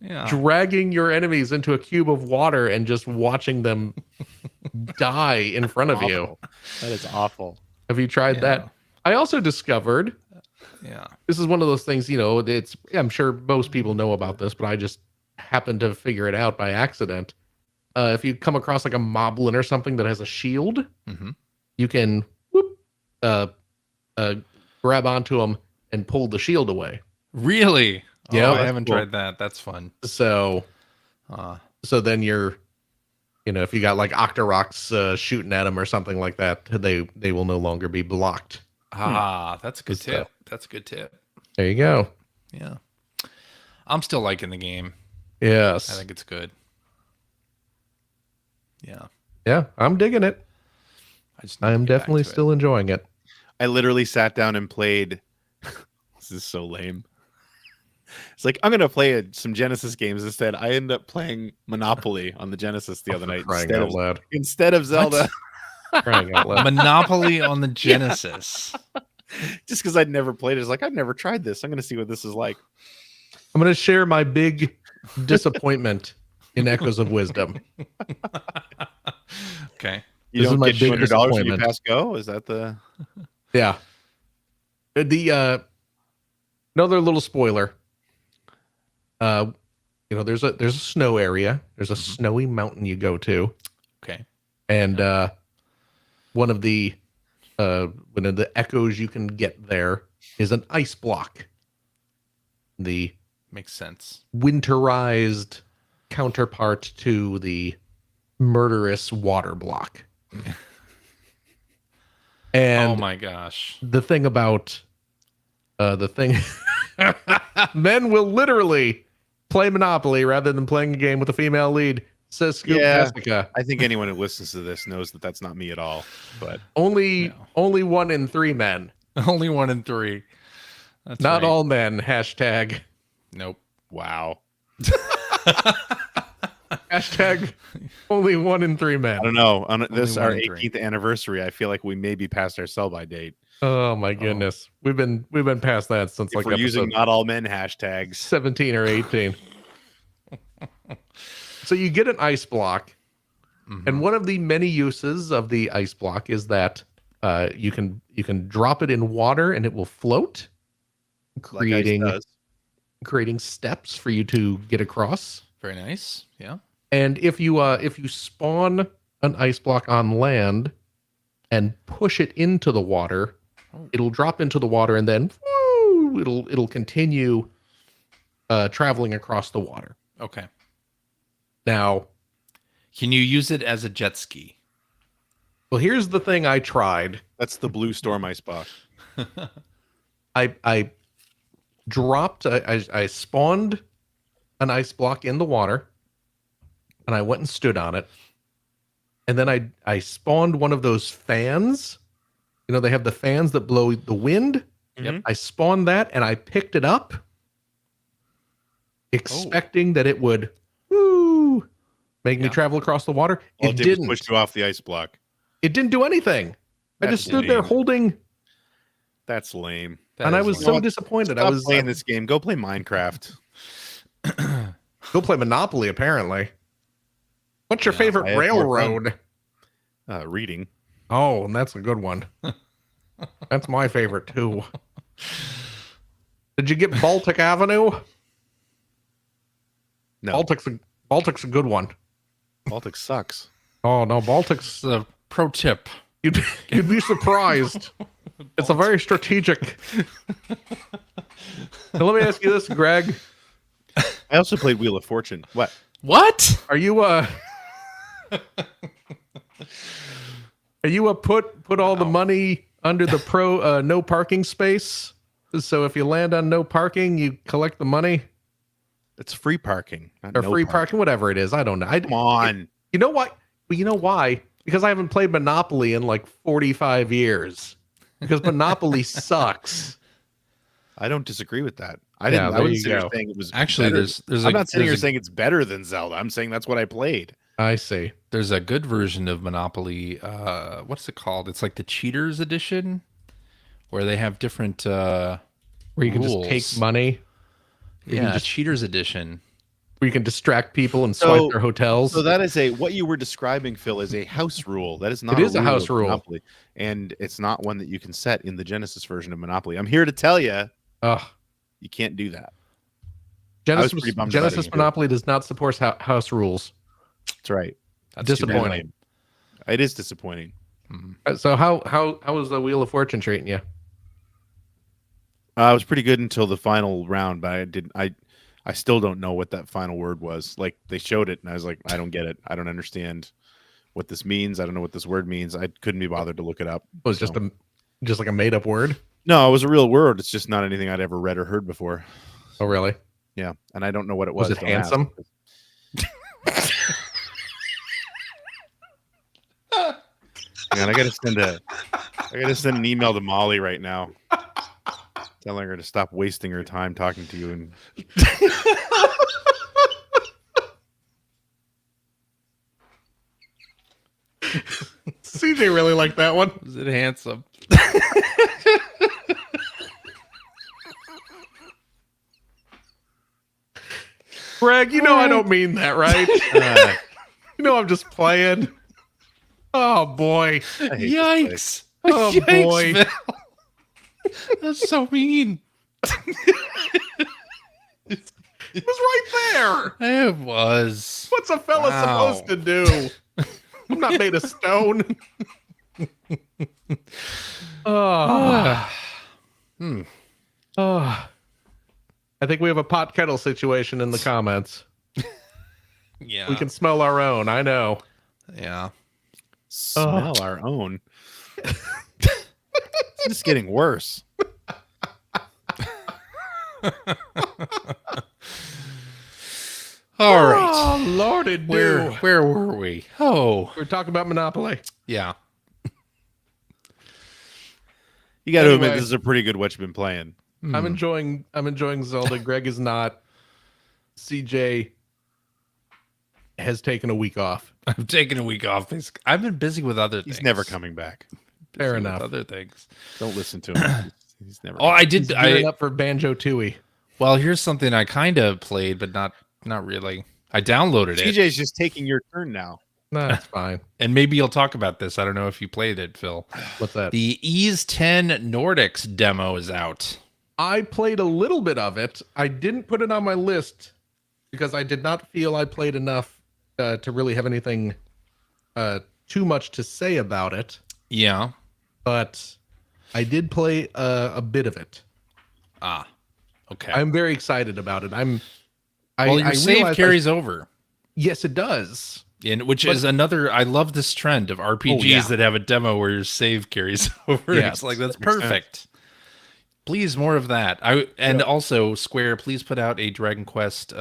Yeah. dragging your enemies into a cube of water and just watching them die in front of you. That is awful. Have you tried that? I also discovered, Yeah. this is one of those things, I'm sure most people know about this, but I just happened to figure it out by accident. If you come across like a moblin or something that has a shield, Mm-hmm. you can grab onto them and pull the shield away. Really? Yeah, Oh, I that's haven't cool. tried that. That's fun. So then you're, if you got like Octoroks shooting at them or something like that, they will no longer be blocked. That's a good Good tip. stuff. That's a good tip. There you go. Yeah. I'm still liking the game. Yes. I think it's good. Yeah. Yeah, I'm digging it. I am definitely still enjoying it. I literally sat down and played. This is so lame. It's like I'm gonna play some Genesis games instead. I ended up playing Monopoly on the Genesis the other night Crying instead of Zelda. Crying out loud. Monopoly on the Genesis. Just because I'd never played it, it's like I've never tried this. I'm going to see what this is like. I'm going to share my big disappointment in Echoes of Wisdom. Okay. You This is don't my get big $200 when you disappointment. pass go? Is that the... Yeah. Another little spoiler. There's a snow area. There's a snowy mountain you go to, Okay. and one of the echoes you can get there is an ice block. The Makes sense. winterized counterpart to the murderous water block. And Oh my gosh. the thing about men will literally play Monopoly rather than playing a game with a female lead, says Scoop Yeah. Jessica. I think anyone who listens to this knows that that's not me at all. But Only No. 1 in 3 men. Only 1 in 3. That's Not right. all men. Hashtag. Nope. wow. Hashtag only 1 in 3 men. I don't know. On this, one our in 3. 18th anniversary, I feel like we may be past our sell-by date. Oh my goodness. We've been past that since If like we're using episode not all men hashtags. 17 or 18. So you get an ice block, and one of the many uses of the ice block is that you can drop it in water and it will float, Like ice does. creating steps for you to get across. Very nice. Yeah. And if you spawn an ice block on land and push it into the water, it'll drop into the water and then it'll continue traveling across the water. Okay. Now, Can you use it as a jet ski? well, here's the thing I tried. That's the blue storm ice box. I dropped, I spawned an ice block in the water, and I went and stood on it. And then I spawned one of those fans. You know, they have the fans that blow the wind. Yep. I spawned that, and I picked it up, expecting that it would make me Yeah. travel across the water. All It it did was didn't. push you off the ice block. It didn't do anything. I That's just stood there lame. holding, That's lame. That and I is was lame. so What? disappointed. Stop I was playing this game. Go play Minecraft. Go play Monopoly, apparently. What's your Yeah, favorite I had more railroad? Reading. Oh, and that's a good one. That's my favorite, too. Did you get Baltic Avenue? No, Baltic's a good one. Baltic sucks. Oh, no, Baltic's... It's a pro tip. You'd be surprised. It's a very strategic... Now, let me ask you this, Greg. I also played Wheel of Fortune. What? What? Are you put all the money under the no parking space? So if you land on no parking, you collect the money, It's free parking. Not or no free parking, whatever it is. I don't know. Come on. You know what? Well, you know why? Because I haven't played Monopoly in like 45 years. Because Monopoly sucks. I don't disagree with that. Yeah, I there wasn't you sitting here go. saying it was Actually, better. there's I'm not sitting here there's a- saying it's better than Zelda. I'm saying that's what I played. I see. There's a good version of Monopoly. What's it called? It's like the Cheaters Edition, where they have different Where you can rules. just take money. You can Yeah, just- Cheaters Edition. Where you can distract people and swipe their hotels. So that is what you were describing, Phil, is a house rule. That is not. It is a house of rule. Monopoly, and it's not one that you can set in the Genesis version of Monopoly. I'm here to tell you, Ugh. you can't do that. Genesis, pretty bummed about it. Monopoly does not support house rules. That's right. That's too Disappointing. It is disappointing. So how was the Wheel of Fortune treating you? It was pretty good until the final round, but I still don't know what that final word was. Like they showed it, and I was like, I don't get it. I don't understand what this means. I don't know what this word means. I couldn't be bothered to look it up. It was just like a made up word. No, it was a real word. It's just not anything I'd ever read or heard before. Oh really? Yeah, and I don't know what it was. Was it Don't ask. handsome? Man, I gotta send an email to Molly right now, telling her to stop wasting her time talking to you. And CJ really liked that one. Was it handsome? Greg, you know I don't mean that, right? You know I'm just playing. Oh boy. I hate Yikes! Oh, Yikes, boy. Phil. That's so mean. It was right there. It was. What's a fella Wow. supposed to do? I'm not made of stone. Oh. Oh. I think we have a pot kettle situation in the comments. Yeah. We can smell our own. I know. Yeah. Smell our own. It's just getting worse. All right. Oh, Lordy do. Where were we? Oh, We're talking about Monopoly. yeah. You got to Anyway. admit, this is a pretty good what you've been playing. I'm enjoying Zelda. Greg is not. CJ has taken a week off. I'm taking a week off. I've been busy with other things. He's never coming back. Fair Busy with enough. Other things. Don't listen to him. He's never. Oh, I He's did. gearing up for Banjo Tooie. Well, here's something I kind of played, but not really. I downloaded it, TJ's just taking your turn now. No, that's fine. and maybe you'll talk about this. I don't know if you played it, Phil. What's that? The Ease 10 Nordics demo is out. I played a little bit of it. I didn't put it on my list because I did not feel I played enough to really have anything too much to say about it. Yeah. But I did play a bit of it. Ah. Okay. I'm very excited about it. Well, your save realized carries over. Yes, it does. And which is another. I love this trend of RPGs that have a demo where your save carries over. Yes, It's like that's that makes perfect. Please, more of that. Also Square, please put out a Dragon Quest 3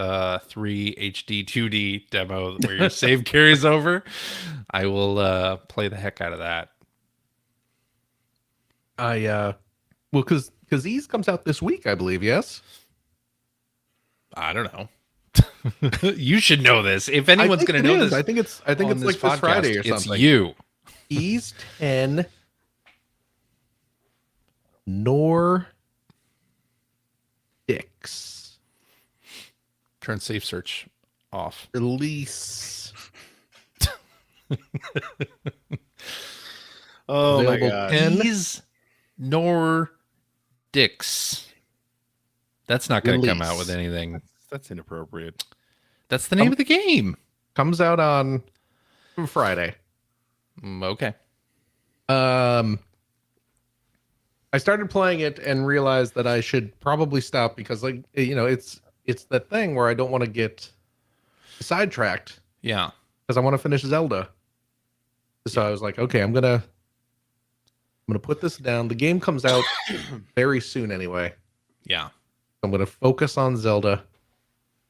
HD 2D demo where your save carries over. I will play the heck out of that. Well, because Ease comes out this week, I believe. Yes. I don't know. You should know this. If anyone's going to know this, I think it's on like this podcast, Friday or it's something. you. Ease 10 Nordics. Turn safe search off. Release. Oh my Available god. 10. Ease Nordics. That's not going to come out with anything. That's inappropriate. That's the name of the game. Comes out on Friday. Okay. I started playing it and realized that I should probably stop because, like, it's that thing where I don't want to get sidetracked Yeah. because I want to finish Zelda. So I was like, okay, I'm gonna put this down. The game comes out very soon anyway. Yeah. I'm gonna focus on Zelda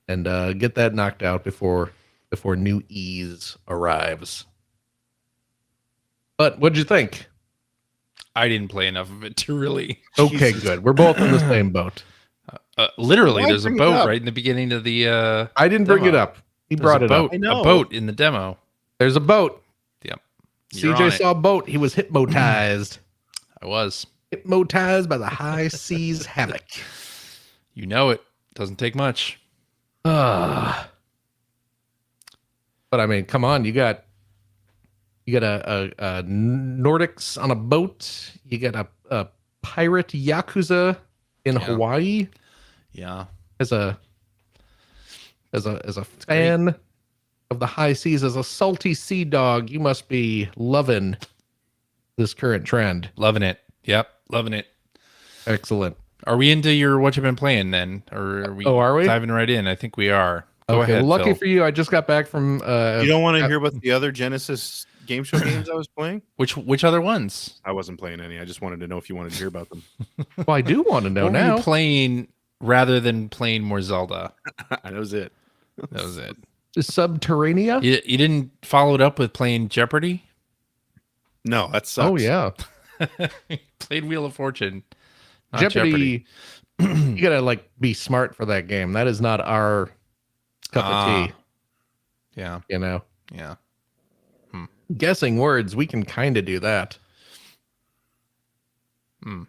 and get that knocked out before new Ease arrives. But what'd you think? I didn't play enough of it to really. Okay, good. We're both in the same boat. Literally, Why there's a bring it boat up? right in the beginning of the. I didn't bring it Demo. up. He brought it boat, up. I know. A boat in the demo. There's a boat. Yep. You're on CJ it. saw a boat. He was hypnotized. I was. Hypnotized by the high seas havoc. You know it. Doesn't take much. But I mean, come on, you got a Nordics on a boat. You got a pirate Yakuza in Hawaii. Yeah. As a fan of the high seas, as a salty sea dog, you must be loving this current trend. Loving it. Yep. Loving it. Excellent. Are we into your what you've been playing then? Or are we, are we? diving right in? I think we are. Go Okay, ahead. lucky Phil. for you, I just got back from. You don't want to hear about the other Genesis game show games I was playing? Which other ones? I wasn't playing any. I just wanted to know if you wanted to hear about them. Well, I do want to know What were now. you playing rather than playing more Zelda? That was it. That was it. Subterranea. You didn't follow it up with playing Jeopardy? No, that sucks. Oh yeah, Played Wheel of Fortune. Not Jeopardy. You gotta like be smart for that game. That is not our cup of tea. Yeah. You know, Yeah. guessing words. We can kind of do that. Hmm.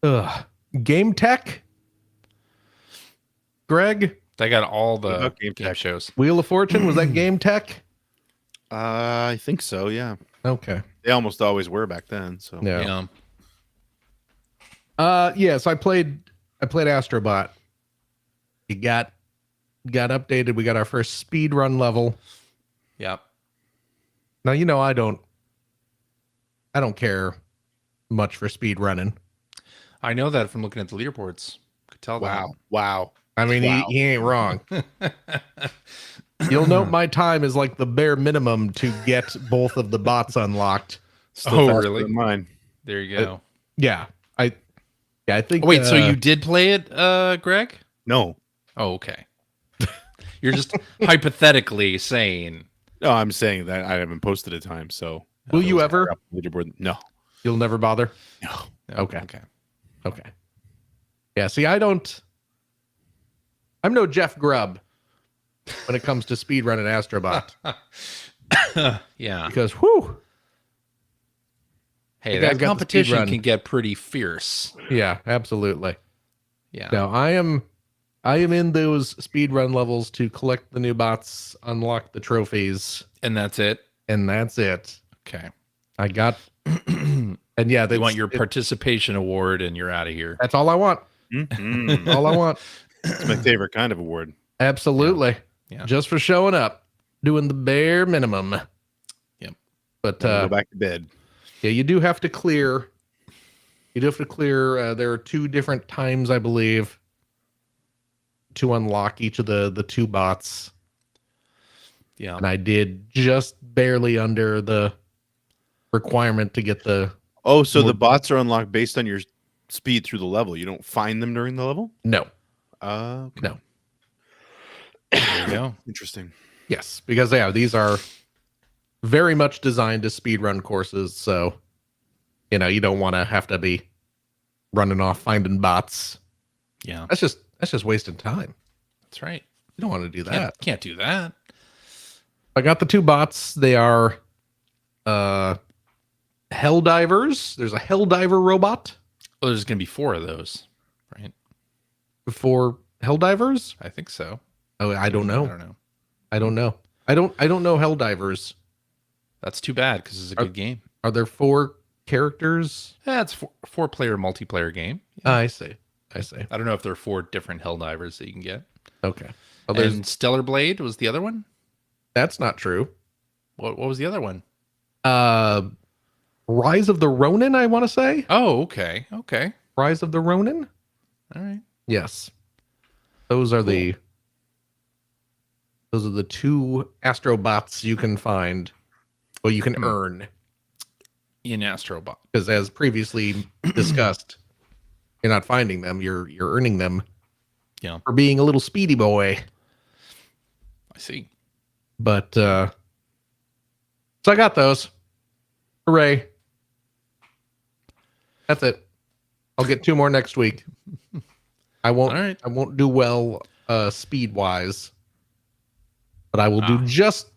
Ugh. Game tech. Greg, They got all the about game Game Tech? shows. Wheel of Fortune, was that Game Tech? I think so. Yeah, Okay. they almost always were back then. So Yeah. Yeah. So I played Astrobot. It got updated. We got our first speed run level. Yep. Now, I don't care much for speed running. I know that from looking at the leaderboards. Could tell wow. I mean, Wow. he ain't wrong. that. You'll note my time is like the bare minimum to get both of the bots unlocked. Still Oh, faster really? than mine. There you go. Yeah, I think. Wait, so you did play it, Greg? No, Oh, okay. You're just hypothetically saying. no, I'm saying that I haven't posted a time. So Will you ever? leaderboard? No, You'll never bother. no. No, Okay. Okay. Okay. Yeah. See, I'm no Jeff Grubb when it comes to speedrunning Astrobot Yeah. because whew. Hey, The guy's that got the competition speed can get pretty fierce. Yeah, absolutely. Yeah. No, I am in those speedrun levels to collect the new bots, unlock the trophies, And that's it. and that's it. Okay. I got, and yeah, You want your participation award and you're out of here. that's all I want. Mhm. All I want. It's my favorite kind of award. Absolutely. Yeah. Just for showing up, doing the bare minimum. Yep. But Go back to bed. yeah, you do have to clear. There are 2 different times, I believe, to unlock each of the 2 bots. Yeah. And I did just barely under the requirement to get the Oh, so More- the bots are unlocked based on your speed through the level. You don't find them during the level. no. Okay. No. There you go. Interesting. Yes, because yeah, these are very much designed as speedrun courses, so you don't want to have to be running off finding bots. Yeah. That's just wasting time. That's right. You don't want to do that. Can't do that. I got the 2 bots. They are Helldivers. There's a Helldiver robot Well, there's going to be 4 of those, right? for Helldivers. I think so. Oh, I don't know. I don't know. I don't know. I don't know Helldivers. That's too bad because it's a good game. Are there 4 characters? Yeah, it's 4-player multiplayer game. I see. I don't know if there are 4 different Helldivers that you can get. Okay. Well, there's And Stellar Blade was the other one? that's not true. What was the other one? Rise of the Ronin, I want to say. Oh, okay. Okay. Rise of the Ronin? All right. Yes. Those are the 2 Astrobots you can find. Well, you can earn. In Astrobot. Because as previously discussed, you're not finding them, you're earning them. Yeah. For being a little speedy boy. I see. But so I got those. Hooray. That's it. I'll get 2 more next week. I won't All right. I won't do well speed wise. But I will do just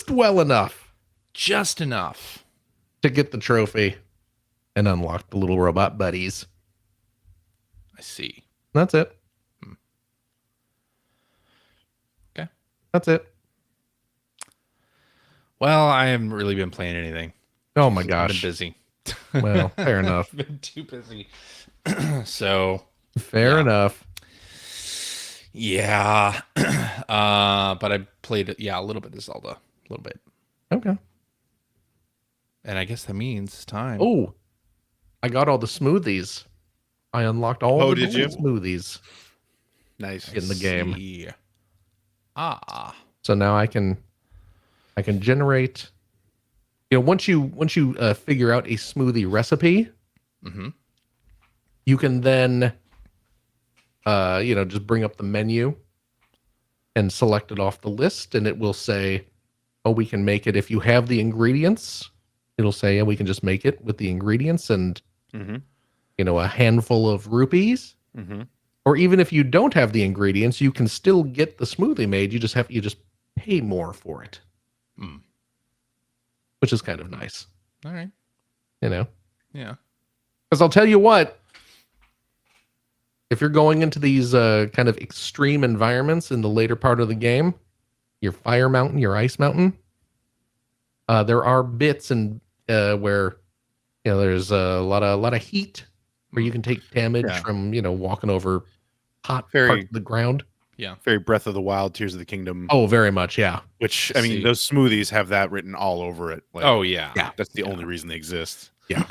well enough Just enough. to get the trophy and unlock the little robot buddies. I see. That's it. Okay. That's it. Well, I haven't really been playing anything. Oh my I've gosh. been busy. Well, fair enough. I've been too busy. So, Fair Yeah. enough. yeah. But I played, a little bit of Zelda. A little bit. Okay. And I guess that means it's time. Oh, I got all the smoothies. I unlocked all Oh, the did you? smoothies. Nice. in the game. See. So now I can generate. Once you figure out a smoothie recipe, Mm-hmm. you can then just bring up the menu and select it off the list, and it will say, "Oh, we can make it if you have the ingredients." It'll say, "Yeah, we can just make it with the ingredients and Mm-hmm. a handful of rupees." Mm-hmm. Or even if you don't have the ingredients, you can still get the smoothie made. You just pay more for it, which is kind of nice, All right. Because Yeah. I'll tell you what, if you're going into these kind of extreme environments in the later part of the game, your fire mountain, your ice mountain, there are bits and where there's a lot of heat where you can take damage from walking over hot parts of the ground. Yeah. Very Breath of the Wild, Tears of the Kingdom. Oh, very much, yeah. Which, I mean, those smoothies have that written all over it. Like, oh, yeah. Yeah. That's the only reason they exist. Yeah.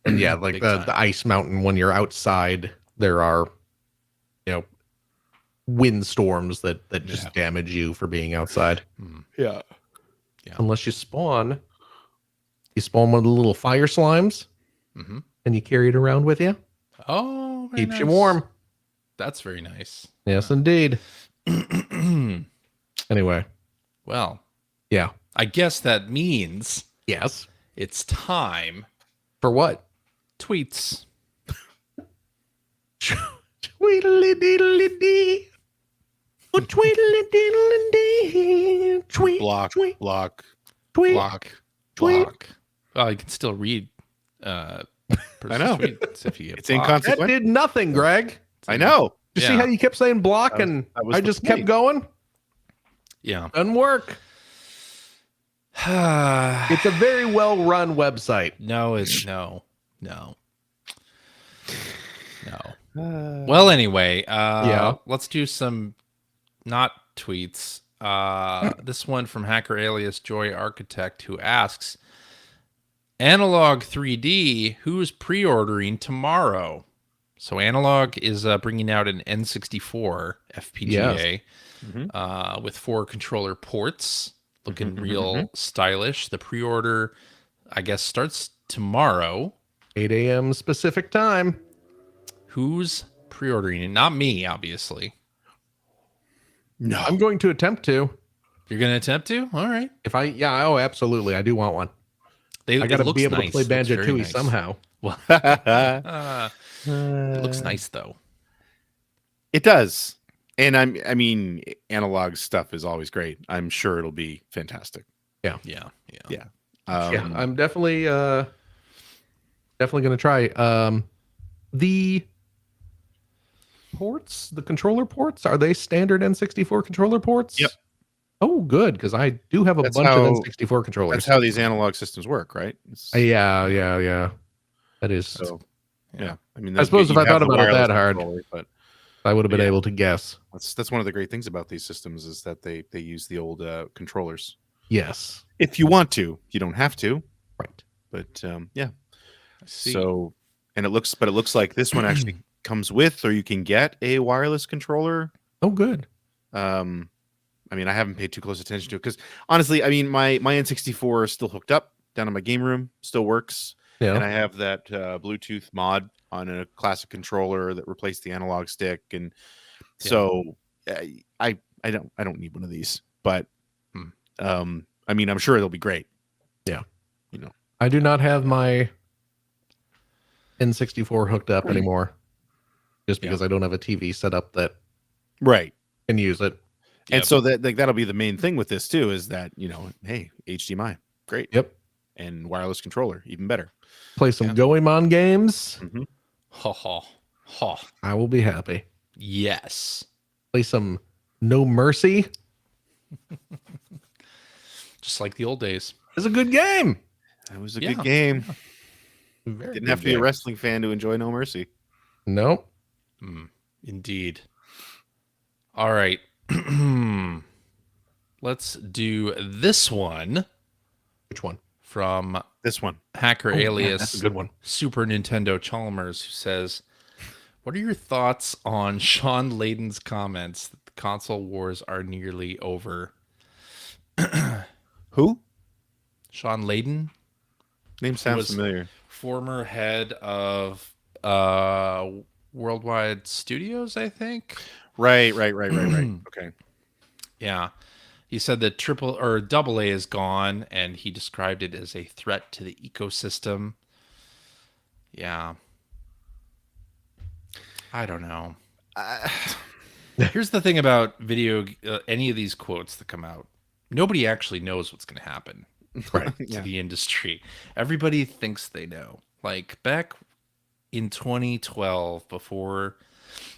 And yeah, like the ice mountain, when you're outside, there are, windstorms that just damage you for being outside. Yeah. Unless you spawn one of the little fire slimes and you carry it around with you. Oh, keeps you warm. That's very nice. Yes, indeed. Anyway. Well, yeah. I guess that means yes, it's time for what? Tweets. Tweedly deedly dee. Oh, tweedly deedly dee. Tweet. Block. Tweet. Block. Tweet. Block. Tweet. Block. Well, you can still read. I know. Tweets if you get It's blocked. inconsequential. That did nothing, Greg. I know. You see how you kept saying block and I just kept going? Yeah. Doesn't work. It's a very well-run website. No, it's no. Well, anyway, let's do some not tweets. This one from hacker alias Joy Architect, who asks, Analog 3D, who's pre-ordering tomorrow? So Analog is bringing out an N64 FPGA with 4 controller ports, looking real stylish. The pre-order, I guess, starts tomorrow. 8 a.m. specific time. Who's pre-ordering it? Not me, obviously. No. I'm going to attempt to. You're going to attempt to? All right. Absolutely. I do want one. I got to be able to play Banjo Kazooie somehow. Well, it looks nice, though. It does. And I mean, analog stuff is always great. I'm sure it'll be fantastic. Yeah. I'm definitely going to try. The ports, the controller ports, are they standard N64 controller ports? Yep. Oh, good, because I do have a bunch of N64 controllers. That's how these analog systems work, right? Yeah. That is. So, yeah. I mean, I suppose if I thought about it that hard, but I would have been able to guess. That's one of the great things about these systems is that they use the old controllers. Yes. If you want to, you don't have to. Right. But yeah. So, and it looks like this one actually comes with, or you can get a wireless controller. Oh, good. I mean, I haven't paid too close attention to it because honestly, I mean, my N64 is still hooked up down in my game room, still works. Yeah. And I have that Bluetooth mod on a classic controller that replaced the analog stick, and so I don't need one of these, but I mean, I'm sure it'll be great. Yeah, I do not have my N64 hooked up anymore, just because I don't have a TV set up that can use it. And so that'll be the main thing with this too, is that, hey, HDMI, great. Yep. And wireless controller, even better. Play some Goemon games. I will be happy. Yes. Play some No Mercy. Just like the old days. It's a good game. It was a good game. Didn't have to be a wrestling fan to enjoy No Mercy. Nope. Indeed. All right. Let's do this one. Which one? From this one. Hacker alias that's a good one. Super Nintendo Chalmers, who says, what are your thoughts on Sean Layden's comments that the console wars are nearly over? Who? Sean Layden. Name sounds familiar. Former head of Worldwide Studios, I think. Right. Okay. Yeah. He said that AA is gone, and he described it as a threat to the ecosystem. Yeah. I don't know. Here's the thing about any of these quotes that come out. Nobody actually knows what's going to happen to the industry. Everybody thinks they know. Like back in 2012, before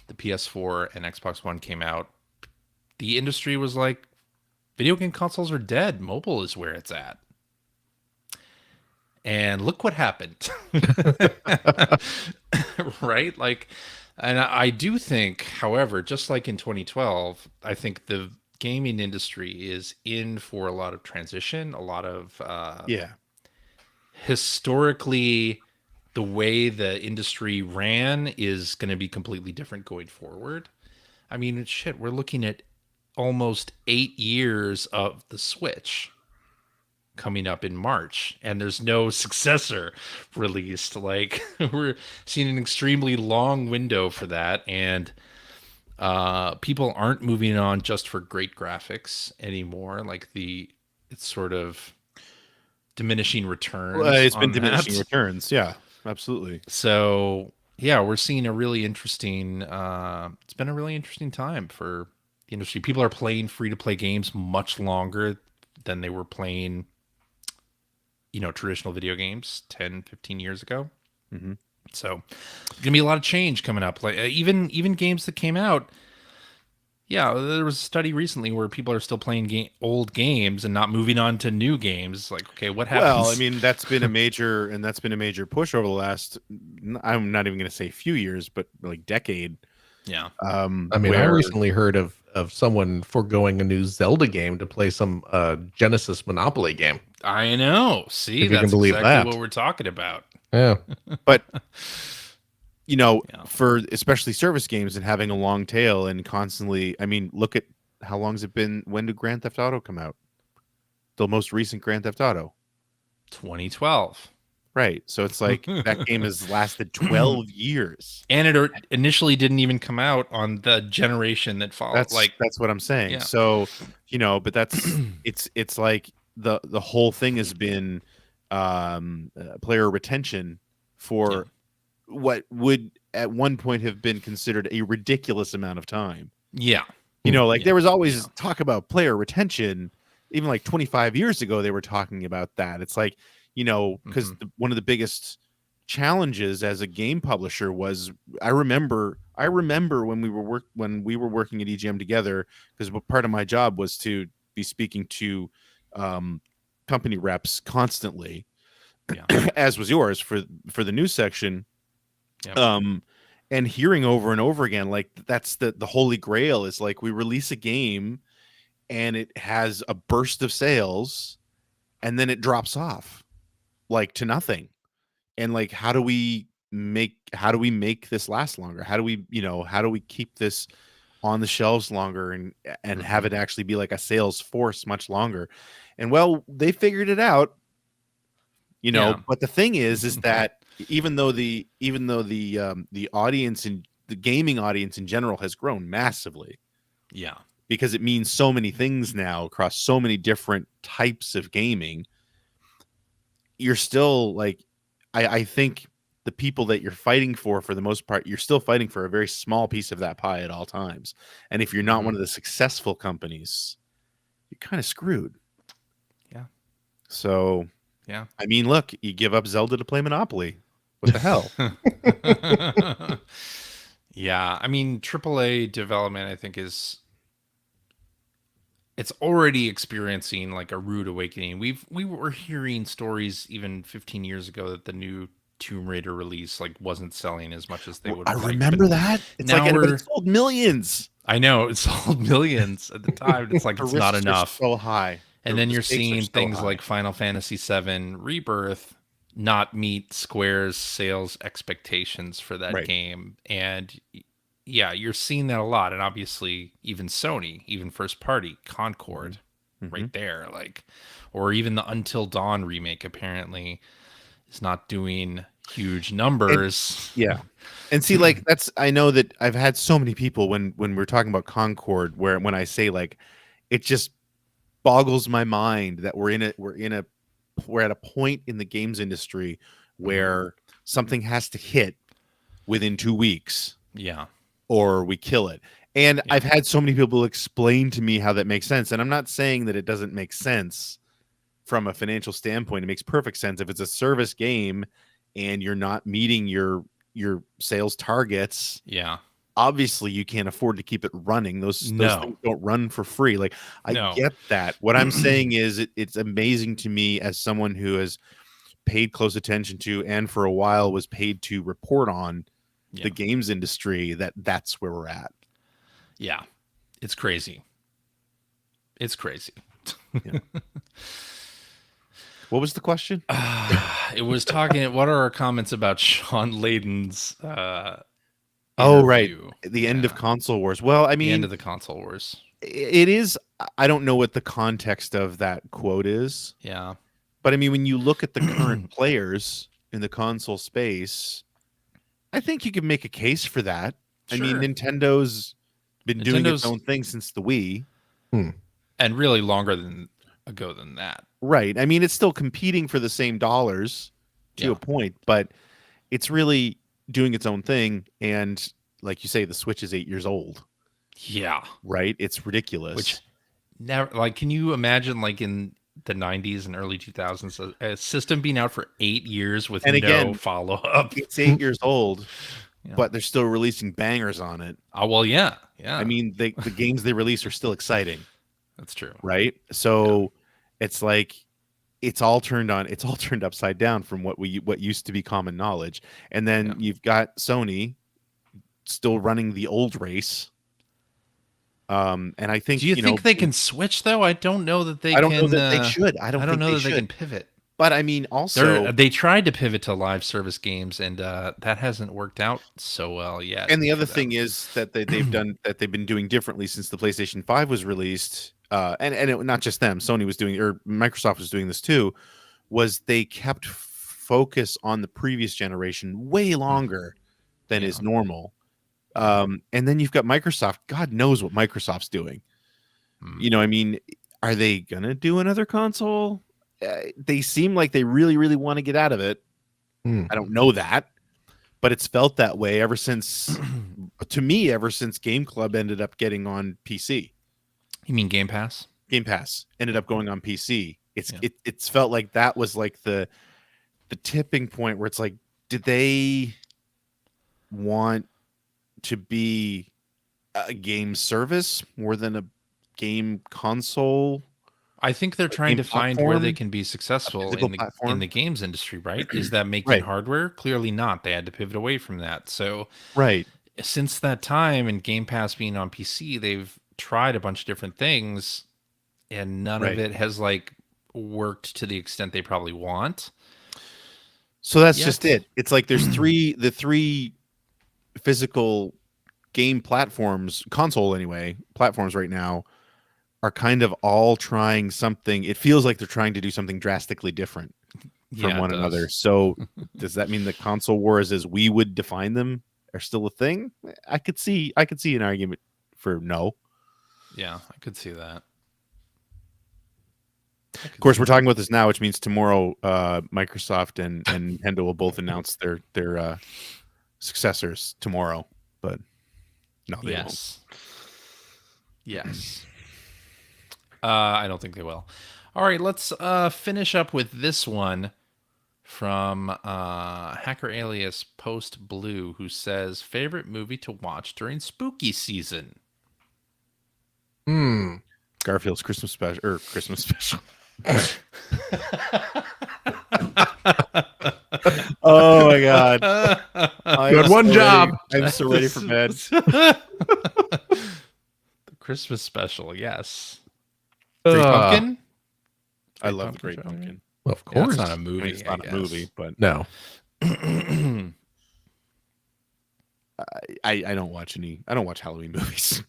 the PS4 and Xbox One came out, the industry was like, video game consoles are dead. Mobile is where it's at. And look what happened. Right? Like, and I do think, however, just like in 2012, I think the gaming industry is in for a lot of transition, a lot of Yeah. historically, the way the industry ran is going to be completely different going forward. I mean, shit, we're looking at almost 8 years of the Switch coming up in March, and there's no successor released. Like, we're seeing an extremely long window for that, and people aren't moving on just for great graphics anymore. Like, it's sort of diminishing returns. Well, it's been on diminishing that. returns. Yeah, absolutely. So yeah, we're seeing a really interesting. It's been a really interesting time for the industry. People are playing free to play games much longer than they were playing, traditional video games 10, 15 years ago. Mm-hmm. So there's gonna be a lot of change coming up. Like even games that came out. Yeah, there was a study recently where people are still playing old games and not moving on to new games. Like, okay, what happens? Well, I mean, that's been a major push over the last, I'm not even going to say few years, but like decade. Yeah. I mean, I recently heard of someone foregoing a new Zelda game to play some Genesis Monopoly game. I know. See, If you can that's believe exactly that. what we're talking about. Yeah. But Yeah. for especially service games and having a long tail and constantly, I mean, look at how long's it been? When did Grand Theft Auto come out? The most recent Grand Theft Auto. 2012. Right. So it's like that game has lasted 12 years. And it initially didn't even come out on the generation that followed. That's what I'm saying. Yeah. So, but that's it's like the whole thing has been player retention for what would at one point have been considered a ridiculous amount of time. Yeah. There was always talk about player retention. Even like 25 years ago, they were talking about that. It's like, because one of the biggest challenges as a game publisher was, I remember when we were working at EGM together, because part of my job was to be speaking to company reps constantly, as was yours for the news section. Yep. And hearing over and over again, like that's the holy grail is like we release a game and it has a burst of sales and then it drops off like to nothing. And like, how do we make this last longer? How do we keep this on the shelves longer and have it actually be like a sales force much longer? And well, they figured it out, but the thing is that even though the audience and the gaming audience in general has grown massively, because it means so many things now across so many different types of gaming, you're still like, I think the people that you're fighting for the most part, you're still fighting for a very small piece of that pie at all times. And if you're not one of the successful companies, you're kind of screwed. Yeah. So, yeah. I mean, look, you give up Zelda to play Monopoly. What the hell? Yeah. I mean, AAA development, I think it's already experiencing like a rude awakening. We were hearing stories even 15 years ago that the new Tomb Raider release like wasn't selling as much as they would have. I remember that. It's like it sold millions. I know it sold millions at the time. It's like it's not enough. So high. And then you're seeing things like Final Fantasy VII Rebirth not meet Square's sales expectations for that game. And yeah, you're seeing that a lot. And obviously even Sony, even first party Concord right there, like, or even the Until Dawn remake apparently is not doing huge numbers. And see, like, I know that I've had so many people when we're talking about Concord, when I say like, it just boggles my mind that we're at a point in the games industry where something has to hit within 2 weeks. Yeah. Or we kill it. And I've had so many people explain to me how that makes sense. And I'm not saying that it doesn't make sense from a financial standpoint. It makes perfect sense. If it's a service game and you're not meeting your sales targets, obviously you can't afford to keep it running. Those things don't run for free. Like, I get that. What I'm saying is it's amazing to me as someone who has paid close attention to and for a while was paid to report on the games industry that's where we're at. Yeah. It's crazy. It's crazy. Yeah. What was the question? It was talking. What are our comments about Sean Layden's right, the end of console wars? Well, I mean, the end of the console wars. It is. I don't know what the context of that quote is. Yeah, but I mean, when you look at the current players in the console space, I think you could make a case for that. Sure. I mean, Nintendo's been doing its own thing since the Wii, and really longer ago than that. Right. I mean, it's still competing for the same dollars to a point, but it's really doing its own thing. And like you say, the Switch is 8 years old. Yeah. Right. It's ridiculous. Which never, like, can you imagine, like, in the 90s and early 2000s, a system being out for 8 years with no follow up? It's 8 years old, but they're still releasing bangers on it. Oh, well, yeah. Yeah. I mean, the games they release are still exciting. That's true. Right. So it's like it's all turned upside down from what used to be common knowledge. And then you've got Sony still running the old race. And I think, do you think they can switch though? I don't know that they can. I don't know that they should. I don't know that they can pivot. But I mean, also they tried to pivot to live service games, and that hasn't worked out so well yet. And the other thing is that they've been doing differently since the PlayStation 5 was released. And not just them, Sony was doing, or Microsoft was doing this too, was they kept focus on the previous generation way longer than is normal. And then you've got Microsoft. God knows what Microsoft's doing. You know, I mean, are they going to do another console? They seem like they really, really want to get out of it. I don't know that, but it's felt that way ever since, to me, ever since Game Club ended up getting on PC. You mean Game Pass? Game Pass ended up going on PC. It's felt like that was like the tipping point where it's like, did they want to be a game service more than a game console? I think they're trying to find where they can be successful in the games industry, right? Is that making hardware? Clearly not. They had to pivot away from that. So since that time and Game Pass being on PC, they've tried a bunch of different things, and none of it has like worked to the extent they probably want. So that's just it. It's like there's the three physical game platforms, console anyway, platforms right now are kind of all trying something. It feels like they're trying to do something drastically different from one another. So does that mean the console wars as we would define them are still a thing? I could see an argument for no. Yeah, I could see that. Of course, we're talking about this now, which means tomorrow Microsoft and Nintendo will both announce their successors tomorrow. But no, they won't. Yes. I don't think they will. All right, let's finish up with this one from Hacker Alias Post Blue, who says, favorite movie to watch during spooky season? Garfield's Christmas special. Oh my god! Good one job. I'm so ready for bed. The Christmas special, yes. Great Pumpkin. I love the Great Pumpkin. Well, of course, it's not a movie. It's not a movie, but no. I don't watch Halloween movies.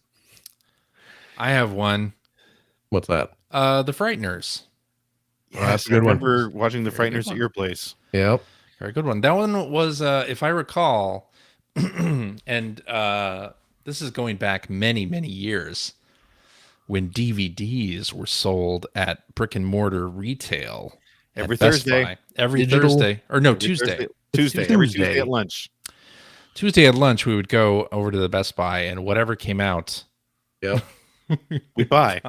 I have one. What's that? The Frighteners. That's a good I remember watching The Frighteners at your place. Yep. Very good one. That one was, if I recall, and this is going back many, many years, when DVDs were sold at brick and mortar retail. Every Thursday. Every Thursday. Or no, Tuesday. Every Tuesday at lunch. Tuesday at lunch, we would go over to the Best Buy, and whatever came out, we buy.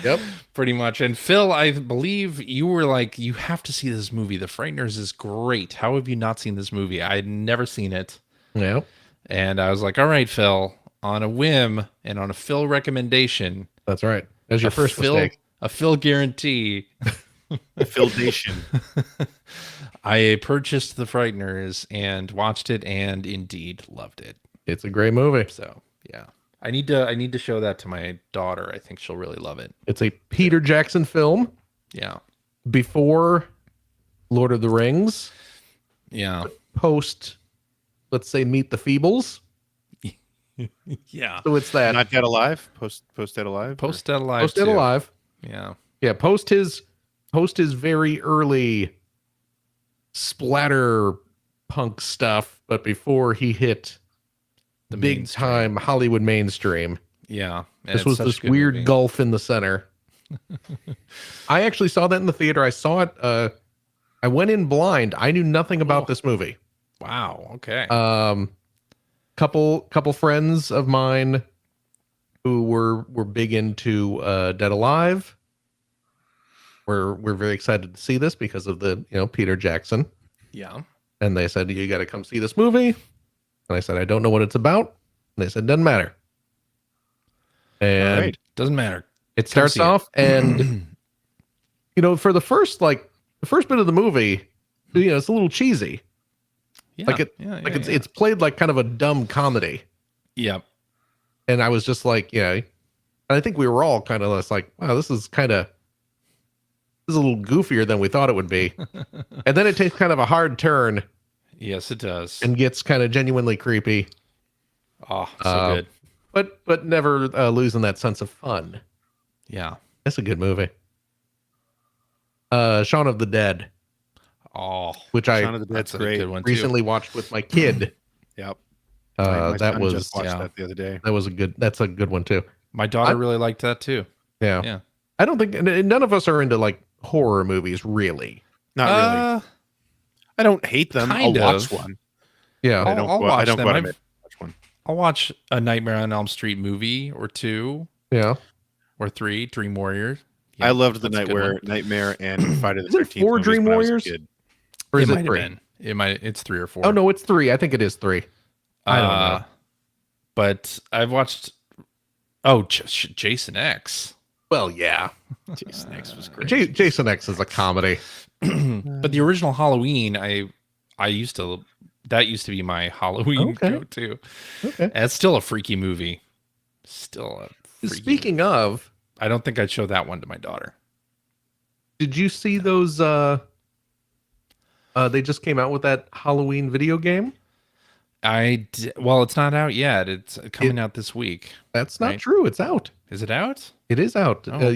Yep. Pretty much. And Phil, I believe you were like, you have to see this movie. The Frighteners is great. How have you not seen this movie? I had never seen it. Yep. And I was like, all right, Phil, on a whim and on a Phil recommendation. That's right. That's your first mistake. A Phil guarantee. Fildation. I purchased The Frighteners and watched it and indeed loved it. It's a great movie. So yeah. I need to show that to my daughter. I think she'll really love it. It's a Peter Jackson film Yeah. before Lord of the Rings, Yeah. post, let's say, Meet the Feebles. Yeah. So it's that Not Dead Alive? Post Dead Alive? Post Dead Alive. Post Dead too. Alive. Yeah. Yeah, post his very early splatter punk stuff, but before he hit The big mainstream. time Hollywood mainstream. Yeah. And This it's was such a this good weird movie. gulf in the center. I actually saw that in the theater. I saw it. I went in blind. I knew nothing about Oh. this movie. Wow. Okay. Couple friends of mine who were big into Dead Alive. We're very excited to see this because of the Peter Jackson, yeah. and they said you got to come see this movie, and I said I don't know what it's about, and they said doesn't matter. And All right. Doesn't matter. it starts see it. off, and for the first bit of the movie, it's a little cheesy. Yeah. Like it's played like kind of a dumb comedy. Yep. And I was just like, and I think we were all kind of less like, wow, this is a little goofier than we thought it would be. And then it takes kind of a hard turn Yes, it does. and gets kind of genuinely creepy, Oh, so good. but never losing that sense of fun. Yeah. That's a good movie. Shaun of the Dead, Oh, which Shaun I of the that's Dead's a great. good one too. recently watched with my kid. Yep. That My son was just watched that the other day. that's a good one too. My daughter really liked that too. Yeah. Yeah. I don't think and none of us are into like horror movies really. Not really. I don't hate them. kind I'll watch of. one. Yeah. I don't. I'll I watch don't them. go out of I've- my way to watch one. I'll watch a Nightmare on Elm Street movie or two Yeah. or three. Dream Warrior. I loved the that's a good Nightmare and Friday the Is it 13th. 4 movies Dream when I was a Warriors? kid. Or is it it might have 3? been. It's 3 or 4. Oh no, it's 3. I think it is 3. I don't know. But I've watched Jason X. Well, yeah. Jason X was great. Jason X is a comedy. But the original Halloween, that used to be my Halloween Okay. go-to. Okay. And it's still a freaky movie. Still a freaky Speaking of, I don't think I'd show that one to my daughter. did you see those they just came out with that Halloween video game? Well, it's not out yet. It's coming out this week. That's not Right. true. It's out. Is it out? It is out. Oh, okay.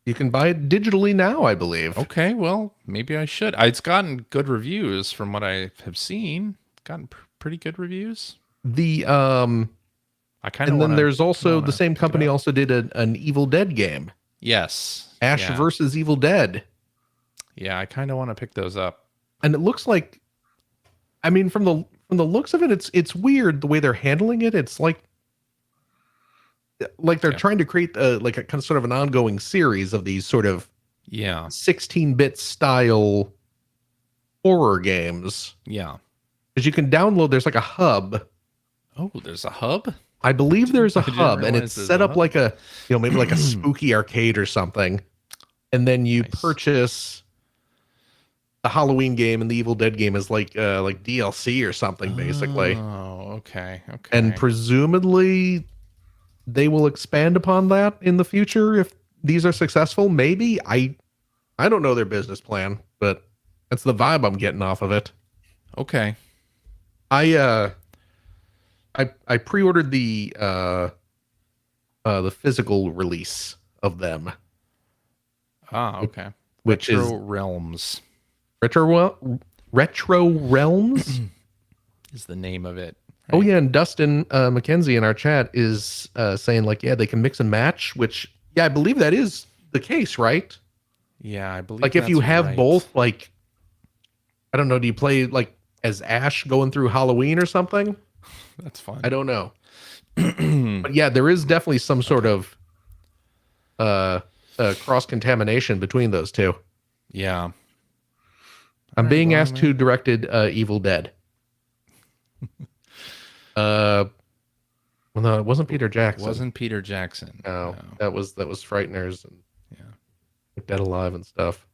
You can buy it digitally now, I believe. Okay, well, maybe I should. It's gotten good reviews from what I have seen. It's gotten pretty good reviews. The I kind of and then there's also wanna the same pick it company up. also did an Evil Dead game. Yes. Ash yeah. versus Evil Dead. Yeah, I kind of want to pick those up. And it looks like, I mean, from the looks of it, it's weird the way they're handling it. It's like they're Yeah. trying to create like a kind of sort of an ongoing series of these sort of Yeah. 16-bit style horror games. Yeah. Because you can download, there's like a hub. Oh, there's a hub? I believe there's a I didn't hub, and realize it's there's set a up hub. like a, maybe like a spooky arcade or something. And then you Nice. purchase the Halloween game and the Evil Dead game is like DLC or something, basically. Oh, okay. Okay. And presumably they will expand upon that in the future if these are successful. Maybe. I don't know their business plan, but that's the vibe I'm getting off of it. okay. I pre-ordered the physical release of them, Ah, okay. which Retro is Realms Retro Realms. is the name of it. Oh right? yeah, and Dustin McKenzie in our chat is saying like, yeah, they can mix and match, which I believe that is the case, right? Yeah, I believe Like if you that's have right. both, like, I don't know, do you play like as Ash going through Halloween or something? That's fun. I don't know. But yeah, there is definitely some sort of cross contamination between those two. Yeah. I'm Alright, being well, asked who directed Evil Dead. Well, no, it wasn't Peter Jackson. Wasn't Peter Jackson. No, that was Frighteners and Dead Alive and stuff.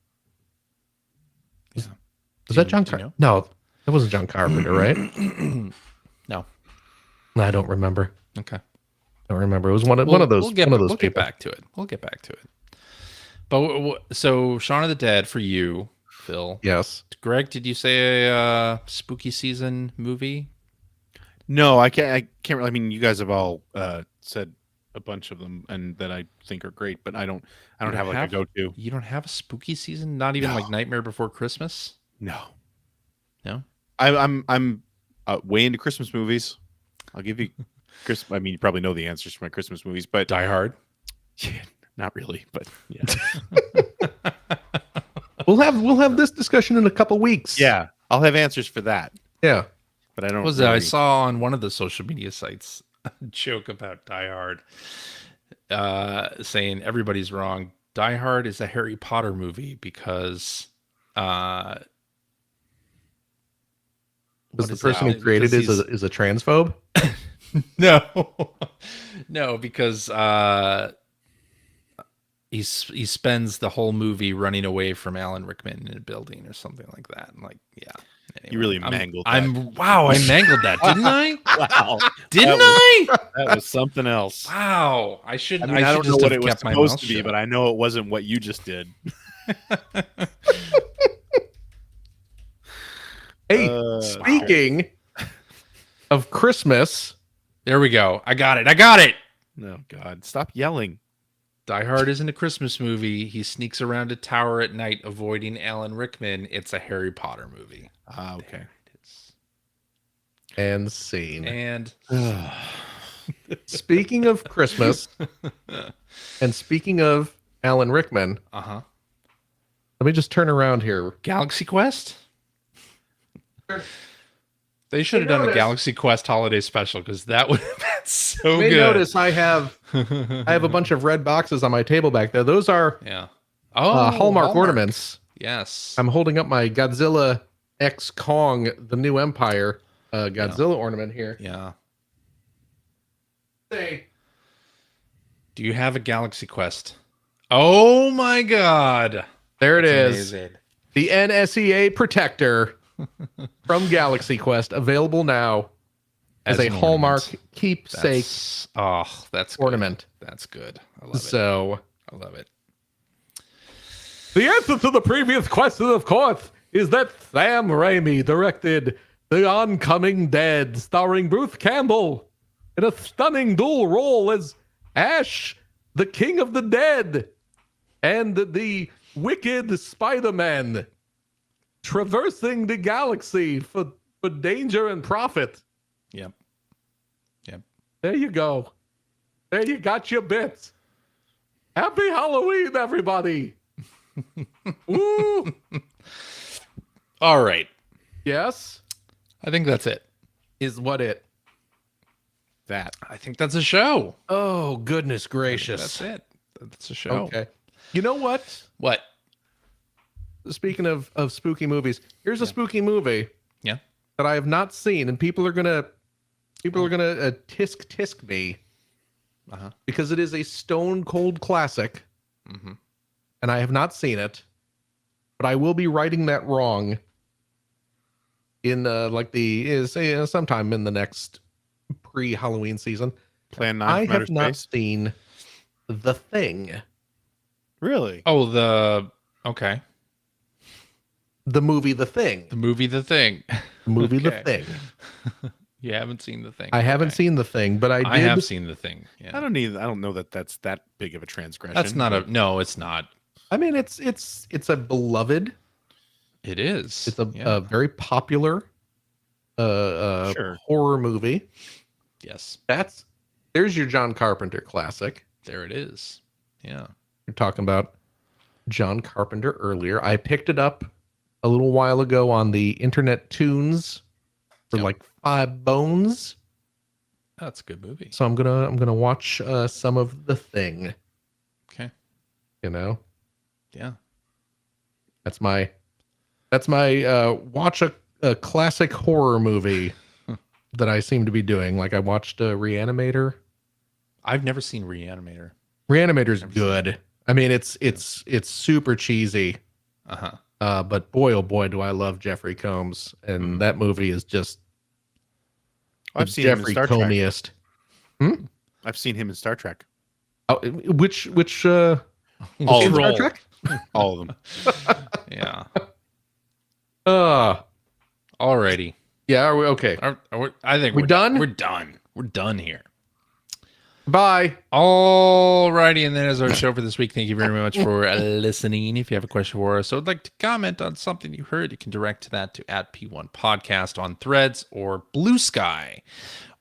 Yeah. Was that John Carpenter? No, that wasn't John Carpenter, right? No. I don't remember. Okay. I don't remember. It was one of those. We'll get people. Get back to it. We'll get back to it. But so Shaun of the Dead for you, Phil. Yes. Greg, did you say a spooky season movie? No, I can't. Really, I mean, you guys have all said a bunch of them, and that I think are great. But I don't have like a go-to. You don't have a spooky season? Not even like Nightmare Before Christmas? No. I'm way into Christmas movies. I'll give you Christmas. I mean, you probably know the answers for my Christmas movies, but Die Hard. Yeah, not really, but yeah. We'll have this discussion in a couple weeks. Yeah, I'll have answers for that. Yeah, but I don't. What was that? I saw on one of the social media sites a joke about Die Hard, saying everybody's wrong. Die Hard is a Harry Potter movie because the person who created it is a transphobe. No, no, because he spends the whole movie running away from Alan Rickman in a building or something like that. And like, yeah, anyway, you really mangled. I mangled that, didn't I? Wow, That was something else. Wow, I should. I mean, I don't know what it was supposed to be, shut. but I know it wasn't what you just did. Hey, speaking of Christmas, there we go. I got it. Oh God, stop yelling. Die Hard isn't a Christmas movie. He sneaks around a tower at night avoiding Alan Rickman. It's a Harry Potter movie. Okay. And scene. And speaking of Christmas, and speaking of Alan Rickman, let me just turn around here. Galaxy Quest? They should have done a Galaxy Quest holiday special because that would have been so good. Notice I have a bunch of red boxes on my table back there. Those are Hallmark ornaments. Yes. I'm holding up my Godzilla X Kong, the New Empire Godzilla ornament here. Yeah. Hey. Do you have a Galaxy Quest? Oh my God. There it is. Amazing. The NSEA Protector from Galaxy Quest, available now as a Hallmark keepsake. That's ornament. Good. That's good. I love it. So I love it. The answer to the previous question, of course, is that Sam Raimi directed The Oncoming Dead, starring Bruce Campbell in a stunning dual role as Ash, the King of the Dead, and the wicked Spider-Man, traversing the galaxy for danger and profit. Yep. There you go. There you got your bits. Happy Halloween, everybody. Woo! All right. Yes? I think that's it. Is what it? I think that's a show. Oh, goodness gracious. That's it. That's a show. Okay. You know what? What? Speaking of spooky movies, here's a spooky movie. Yeah. That I have not seen, and people are gonna tisk me, because it is a stone cold classic, and I have not seen it, but I will be righting that wrong in sometime in the next pre-Halloween season. Plan 9. I have not seen The Thing. Really? Oh, okay. The movie The Thing. The movie The Thing. The movie The Thing. You haven't seen The Thing. I haven't seen The Thing, but I have seen The Thing. Yeah. I don't know that that's that big of a transgression. That's not no, it's not. I mean, it's a beloved. It is. It's a very popular horror movie. Yes. There's your John Carpenter classic. There it is. Yeah. You're talking about John Carpenter earlier. I picked it up a little while ago on the Internet Tunes for like $5. That's a good movie. So I'm gonna watch some of The Thing. Okay. You know. Yeah. That's my watch a classic horror movie that I seem to be doing. Like I watched Reanimator. I've never seen Reanimator. Reanimator's Never seen good. I mean, it's super cheesy. Uh-huh. But boy, oh boy, do I love Jeffrey Combs, and that movie is just I've seen him in Jeffrey Star Trek. Combiest. I've seen him in Star Trek. Oh, which All in of Star role. Trek? All of them. Yeah. Uh Alrighty. yeah, are we okay? I think We done? We're done. We're done here. Bye. Alrighty, and that is our show for this week. Thank you very much for listening. If you have a question for us or would like to comment on something you heard, you can direct to that to @P1 Podcast on Threads or Blue Sky.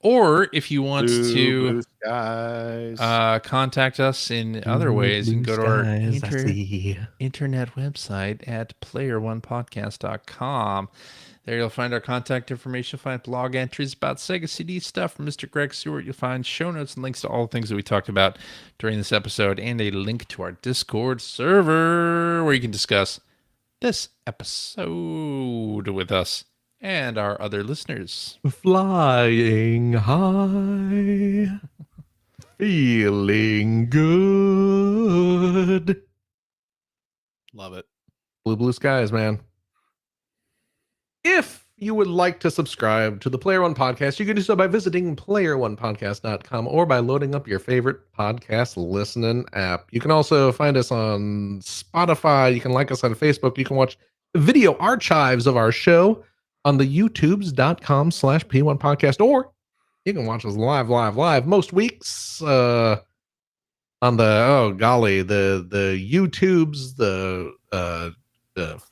Or if you want Blue skies. to contact us in other ways, you can go to our internet website at player1podcast.com. There you'll find our contact information. You'll find blog entries about Sega CD stuff from Mr. Greg Stewart. You'll find show notes and links to all the things that we talked about during this episode, and a link to our Discord server where you can discuss this episode with us and our other listeners. Flying high, feeling good. Love it. Blue skies, man. If you would like to subscribe to the Player One Podcast, you can do so by visiting player1podcast.com or by loading up your favorite podcast listening app. You can also find us on Spotify. You can like us on Facebook. You can watch video archives of our show on the youtubes.com/P1 Podcast, or you can watch us live most weeks on the YouTubes, the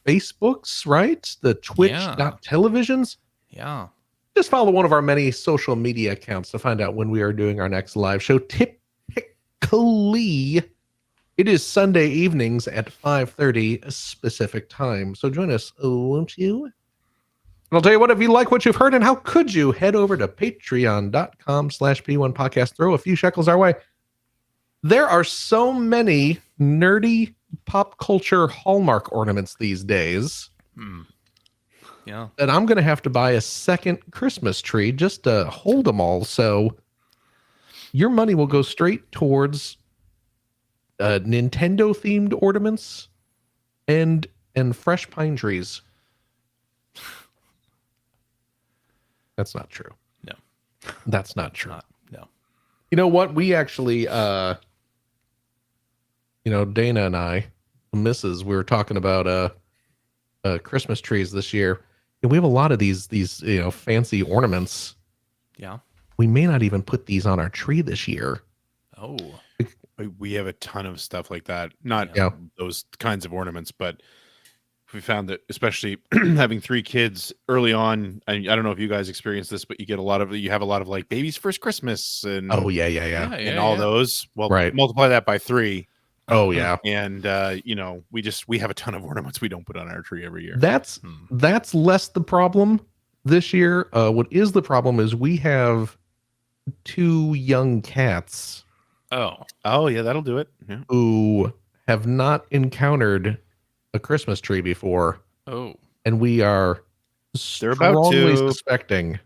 Facebooks, right? The Twitch.televisions. Yeah. Just follow one of our many social media accounts to find out when we are doing our next live show. Typically, it is Sunday evenings at 5:30 Pacific time. So join us, won't you? And I'll tell you what, if you like what you've heard, and how could you, head over to patreon.com/P1 Podcast. Throw a few shekels our way. There are so many nerdy pop culture Hallmark ornaments these days. Yeah. That I'm going to have to buy a second Christmas tree just to hold them all. So your money will go straight towards Nintendo themed ornaments and fresh pine trees. That's not true. No. That's not true. No. You know what? We actually, Dana and I, the missus, we were talking about Christmas trees this year, and we have a lot of these fancy ornaments. Yeah. We may not even put these on our tree this year. Oh. We have a ton of stuff like that. Not those kinds of ornaments, but we found that, especially having 3 kids early on, and I don't know if you guys experience this, but you have a lot of like baby's first Christmas and and all those. Well, right. Multiply that by 3. Oh yeah. And we have a ton of ornaments we don't put on our tree every year. That's less the problem this year. What is the problem is we have 2 young cats. Oh yeah, that'll do it. Yeah. Who have not encountered a Christmas tree before. Oh. And we are strongly suspecting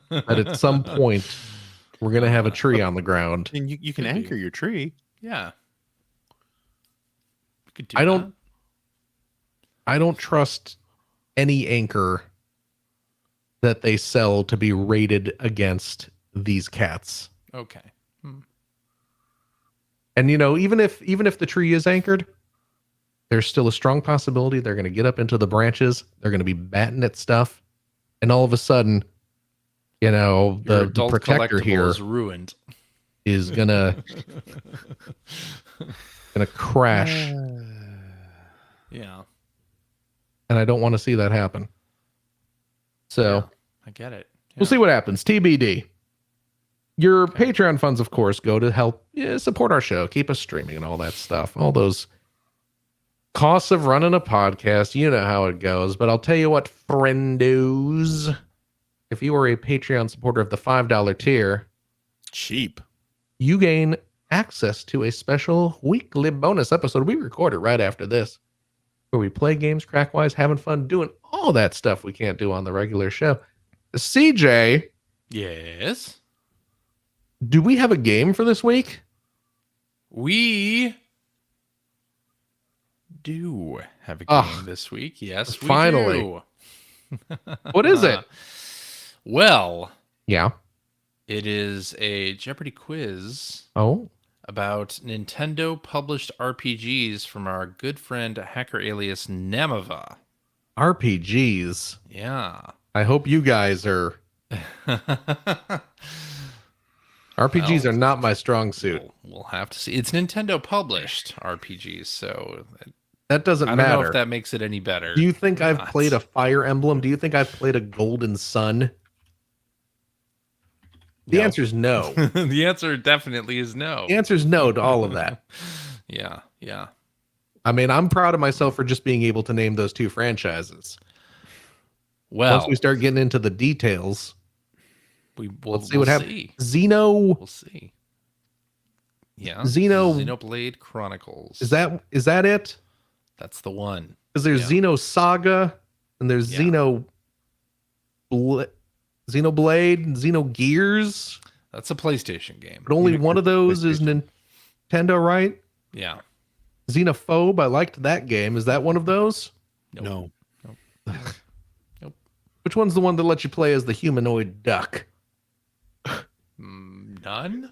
that at some point we're going to have a tree on the ground. And you can anchor your tree. Yeah. I don't trust any anchor that they sell to be rated against these cats. Okay. And even if the tree is anchored, there's still a strong possibility they're going to get up into the branches. They're going to be batting at stuff, and all of a sudden, the protector here is ruined. Is gonna crash. Yeah. And I don't want to see that happen. So I get it. Yeah. We'll see what happens. TBD. Your Patreon funds, of course, go to help support our show, keep us streaming and all that stuff. All those costs of running a podcast, you know how it goes. But I'll tell you what, friendos, if you are a Patreon supporter of the $5 tier, cheap, you gain access to a special weekly bonus episode. We record it right after this, where we play games, crack wise, having fun, doing all that stuff we can't do on the regular show. CJ, Yes. do we have a game for this week? We do have a game Ugh, this week. Yes, finally. we do. What is it? Well, Yeah. it is a Jeopardy quiz Oh, about Nintendo published RPGs from our good friend hacker alias Nemava. RPGs. Yeah. I hope you guys are. RPGs are not my strong suit. We'll have to see. It's Nintendo published RPGs, so That doesn't I don't matter. know if that makes it any better. Do you think or I've not. played a Fire Emblem? Do you think I've played a Golden Sun? The No. answer is no. The answer definitely is no. The answer is no to all of that. Yeah, yeah. I mean, I'm proud of myself for just being able to name those two franchises. Well, Once we start getting into the details, we'll let's see what happens. see. Xeno, We'll see. Yeah. Xenoblade Chronicles. is that it? That's the one. Because there's Yeah. Xenosaga and there's Yeah. Xenoblade, Xenogears, That's a PlayStation game. but only one of those is Nintendo, right? Yeah. Xenophobe, I liked that game. Is that one of those? No. Which one's the one that lets you play as the humanoid duck? None?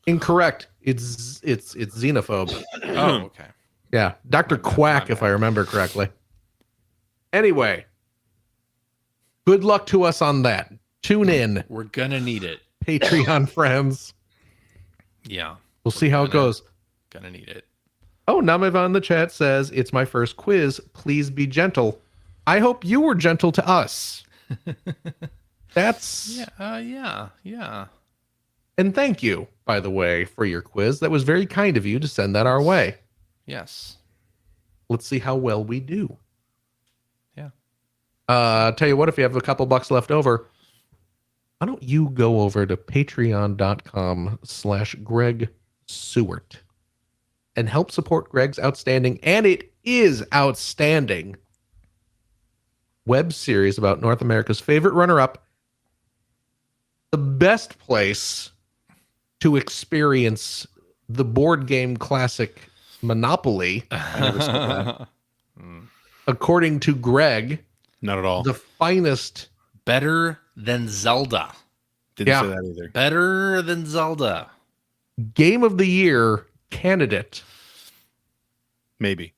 Incorrect. It's Xenophobe. Oh, okay. Yeah, Dr. Quack, if I remember correctly. Anyway, good luck to us on that. Tune in, We're gonna need it. Patreon friends. Yeah. We'll see how it goes. Gonna need it. Oh, Namiva in the chat says, it's my first quiz. Please be gentle. I hope you were gentle to us. That's... Yeah. And thank you, by the way, for your quiz. That was very kind of you to send that our way. Yes. Let's see how well we do. Yeah. Tell you what, if you have a couple bucks left over, why don't you go over to patreon.com/Greg Seward and help support Greg's outstanding, and it is outstanding, web series about North America's favorite runner-up, the best place to experience the board game classic Monopoly, I never saw that. according to Greg, Not at all. the finest. Better than Zelda. Didn't Yeah. say that either. Better than Zelda. Game of the Year candidate. Maybe.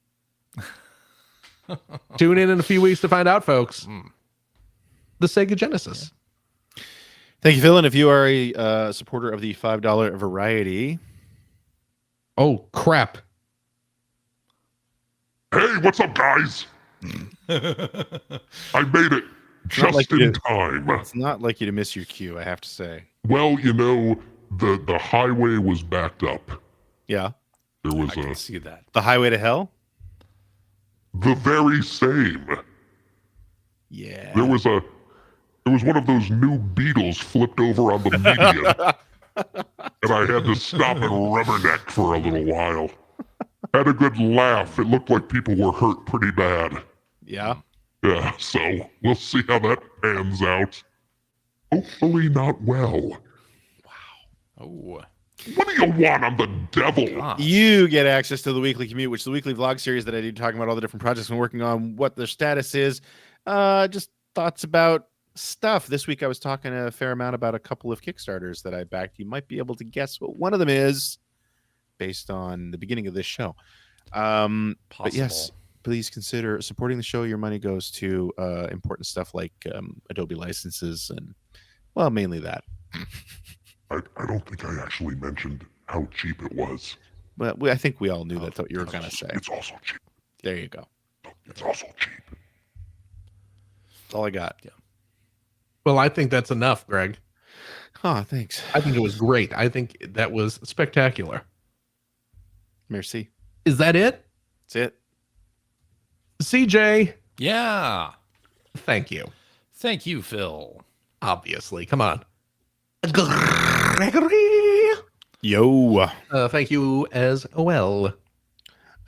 Tune in a few weeks to find out, folks. The Sega Genesis. Thank you, Phil. And if you are a supporter of the $5 variety, Oh, crap. Hey, what's up, guys? I made it not just like in you- time. it's not like you to miss your cue, I have to say. Well, you know, the highway was backed up. Yeah. There was I can see that. The Highway to Hell? the very same. Yeah. There was one of those new Beetles flipped over on the median, and I had to stop and rubberneck for a little while. Had a good laugh. It looked like people were hurt pretty bad. Yeah. Yeah, so we'll see how that pans out. Hopefully not well. Oh. What do you want? I'm the devil. gosh. You get access to the Weekly Commute, which is the weekly vlog series that I do talking about all the different projects I'm working on, what their status is, just thoughts about stuff. This week I was talking a fair amount about a couple of Kickstarters that I backed. You might be able to guess what one of them is based on the beginning of this show. But yes, please consider supporting the show. Your money goes to important stuff like Adobe licenses and, well, mainly that. I don't think I actually mentioned how cheap it was. But I think we all knew that's what you were going to say. It's also cheap. There you go. It's also cheap. That's all I got. Yeah. Well, I think that's enough, Greg. Oh, thanks. I think it was great. I think that was spectacular. Merci. Is that it? That's it. CJ, Yeah. thank you. Thank you, Phil. Obviously. Come on. Gregory. Yo. Thank you as well.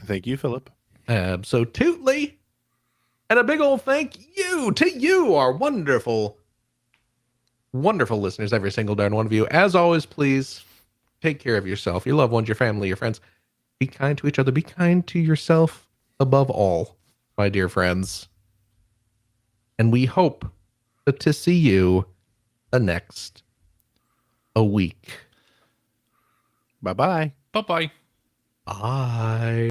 Thank you, Philip. Absolutely. And a big old thank you to you, our wonderful, wonderful listeners, every single darn one of you. As always, please take care of yourself, your loved ones, your family, your friends. Be kind to each other. Be kind to yourself above all, my dear friends. And we hope to see you the next a week. Bye-bye. Bye-bye. Bye.